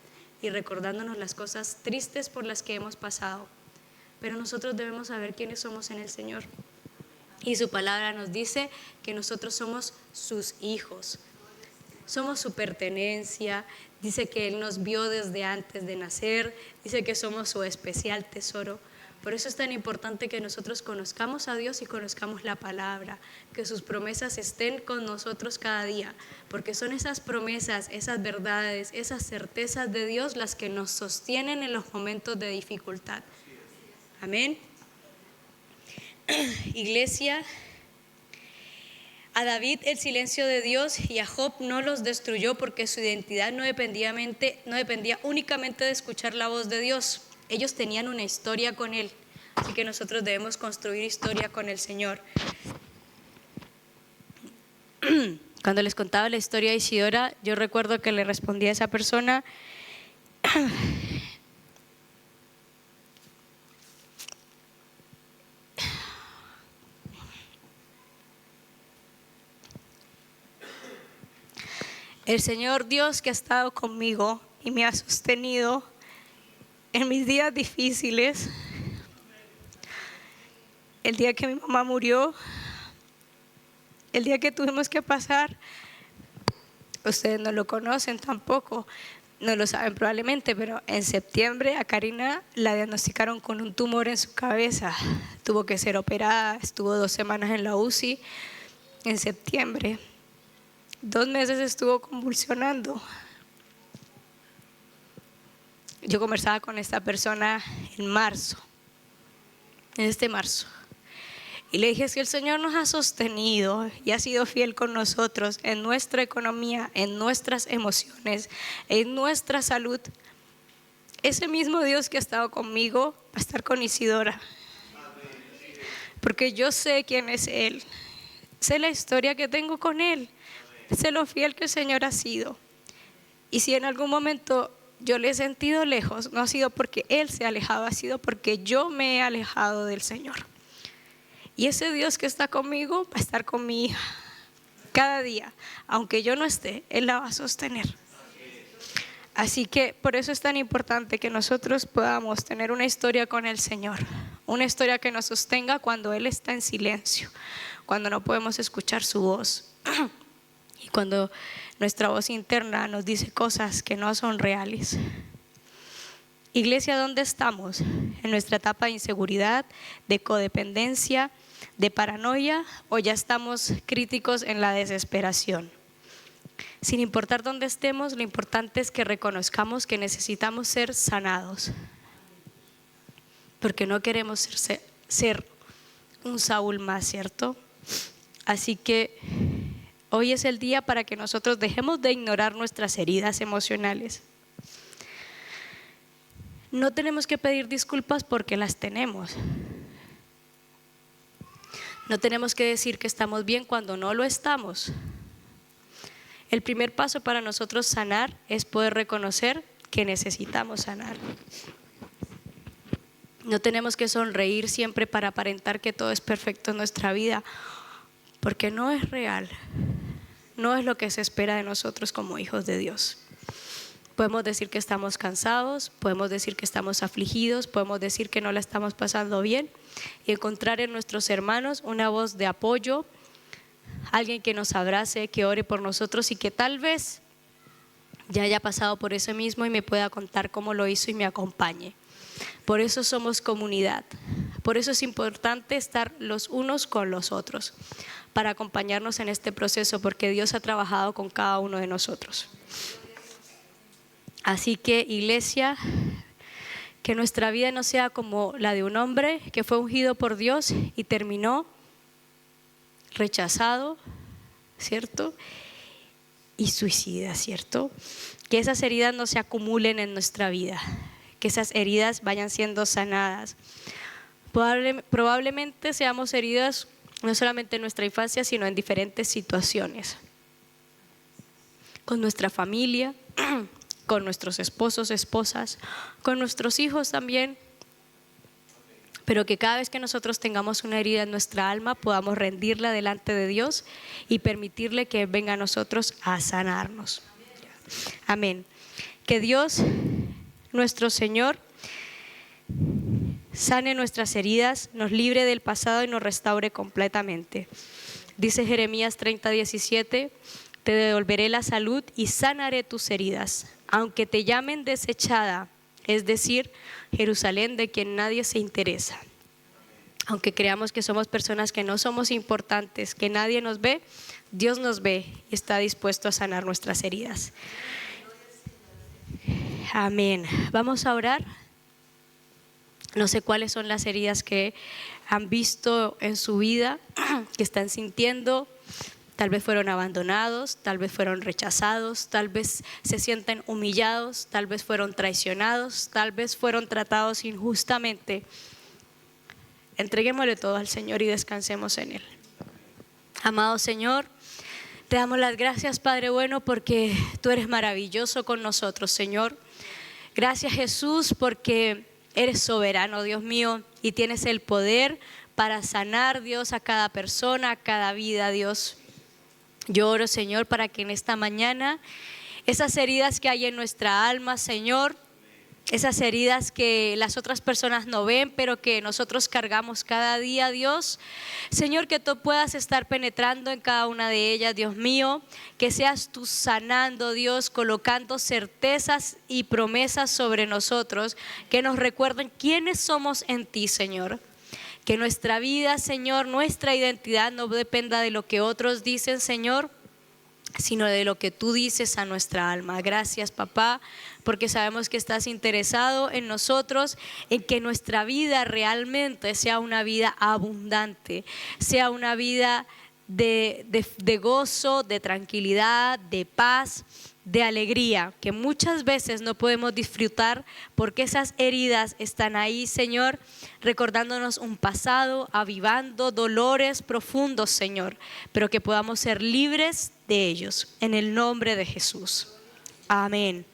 y recordándonos las cosas tristes por las que hemos pasado. Pero nosotros debemos saber quiénes somos en el Señor. Y su palabra nos dice que nosotros somos sus hijos, somos su pertenencia, dice que Él nos vio desde antes de nacer, dice que somos su especial tesoro. Por eso es tan importante que nosotros conozcamos a Dios y conozcamos la palabra, que sus promesas estén con nosotros cada día, porque son esas promesas, esas verdades, esas certezas de Dios las que nos sostienen en los momentos de dificultad. Amén. Iglesia, a David el silencio de Dios y a Job no los destruyó porque su identidad no dependía únicamente de escuchar la voz de Dios. Ellos tenían una historia con Él, así que nosotros debemos construir historia con el Señor. Cuando les contaba la historia de Isidora, yo recuerdo que le respondí a esa persona, el Señor Dios que ha estado conmigo y me ha sostenido en mis días difíciles, el día que mi mamá murió, el día que tuvimos que pasar, ustedes no lo conocen tampoco, no lo saben probablemente, pero en septiembre a Karina la diagnosticaron con un tumor en su cabeza, tuvo que ser operada, estuvo 2 semanas en la UCI en septiembre, 2 meses estuvo convulsionando. Yo conversaba con esta persona en este marzo, Y le dije, si el Señor nos ha sostenido y ha sido fiel con nosotros en nuestra economía, en nuestras emociones, en nuestra salud, ese mismo Dios que ha estado conmigo va a estar con Isidora. Porque yo sé quién es Él, sé la historia que tengo con Él, sé lo fiel que el Señor ha sido. Y si en algún momento yo le he sentido lejos, no ha sido porque Él se ha alejado, ha sido porque yo me he alejado del Señor. Y ese Dios que está conmigo va a estar con mi hija cada día. Aunque yo no esté, Él la va a sostener. Así que por eso es tan importante que nosotros podamos tener una historia con el Señor. Una historia que nos sostenga cuando Él está en silencio, cuando no podemos escuchar su voz y cuando nuestra voz interna nos dice cosas que no son reales. Iglesia, ¿dónde estamos? ¿En nuestra etapa de inseguridad, de codependencia, de paranoia, o ya estamos críticos en la desesperación? Sin importar dónde estemos, lo importante es que reconozcamos que necesitamos ser sanados, porque no queremos ser un Saúl más, ¿cierto? Así que hoy es el día para que nosotros dejemos de ignorar nuestras heridas emocionales. No tenemos que pedir disculpas porque las tenemos. No tenemos que decir que estamos bien cuando no lo estamos. El primer paso para nosotros sanar es poder reconocer que necesitamos sanar. No tenemos que sonreír siempre para aparentar que todo es perfecto en nuestra vida, porque no es real, no es lo que se espera de nosotros como hijos de Dios. Podemos decir que estamos cansados, podemos decir que estamos afligidos, podemos decir que no la estamos pasando bien y encontrar en nuestros hermanos una voz de apoyo, alguien que nos abrace, que ore por nosotros y que tal vez ya haya pasado por eso mismo y me pueda contar cómo lo hizo y me acompañe. Por eso somos comunidad, por eso es importante estar los unos con los otros, para acompañarnos en este proceso, porque Dios ha trabajado con cada uno de nosotros. Así que, iglesia, que nuestra vida no sea como la de un hombre que fue ungido por Dios y terminó rechazado, ¿cierto? Y suicida, ¿cierto? Que esas heridas no se acumulen en nuestra vida, que esas heridas vayan siendo sanadas. Probablemente seamos heridas no solamente en nuestra infancia, sino en diferentes situaciones, con nuestra familia, con nuestros esposos, esposas, con nuestros hijos también. Pero que cada vez que nosotros tengamos una herida en nuestra alma, podamos rendirla delante de Dios y permitirle que venga a nosotros a sanarnos. Amén. Que Dios, nuestro Señor, sane nuestras heridas, nos libre del pasado y nos restaure completamente. Dice Jeremías 30:17, te devolveré la salud y sanaré tus heridas, aunque te llamen desechada, es decir, Jerusalén de quien nadie se interesa. Aunque creamos que somos personas que no somos importantes, que nadie nos ve, Dios nos ve y está dispuesto a sanar nuestras heridas. Amén. Vamos a orar. No sé cuáles son las heridas que han visto en su vida, que están sintiendo. Tal vez fueron abandonados, tal vez fueron rechazados, tal vez se sienten humillados, tal vez fueron traicionados, tal vez fueron tratados injustamente. Entreguémosle todo al Señor y descansemos en Él. Amado Señor, te damos las gracias, Padre bueno, porque tú eres maravilloso con nosotros, Señor. Gracias, Jesús, porque eres soberano, Dios mío, y tienes el poder para sanar, Dios, a cada persona, a cada vida, Dios. Yo oro, Señor, para que en esta mañana esas heridas que hay en nuestra alma, Señor, esas heridas que las otras personas no ven, pero que nosotros cargamos cada día, Dios, Señor, que tú puedas estar penetrando en cada una de ellas, Dios mío, que seas tú sanando, Dios, colocando certezas y promesas sobre nosotros, que nos recuerden quiénes somos en ti, Señor. Que nuestra vida, Señor, nuestra identidad no dependa de lo que otros dicen, Señor, sino de lo que tú dices a nuestra alma. Gracias, papá, porque sabemos que estás interesado en nosotros, en que nuestra vida realmente sea una vida abundante, sea una vida de gozo, de tranquilidad, de paz, de alegría, que muchas veces no podemos disfrutar porque esas heridas están ahí, Señor, recordándonos un pasado, avivando dolores profundos, Señor, pero que podamos ser libres de ellos, en el nombre de Jesús. Amén.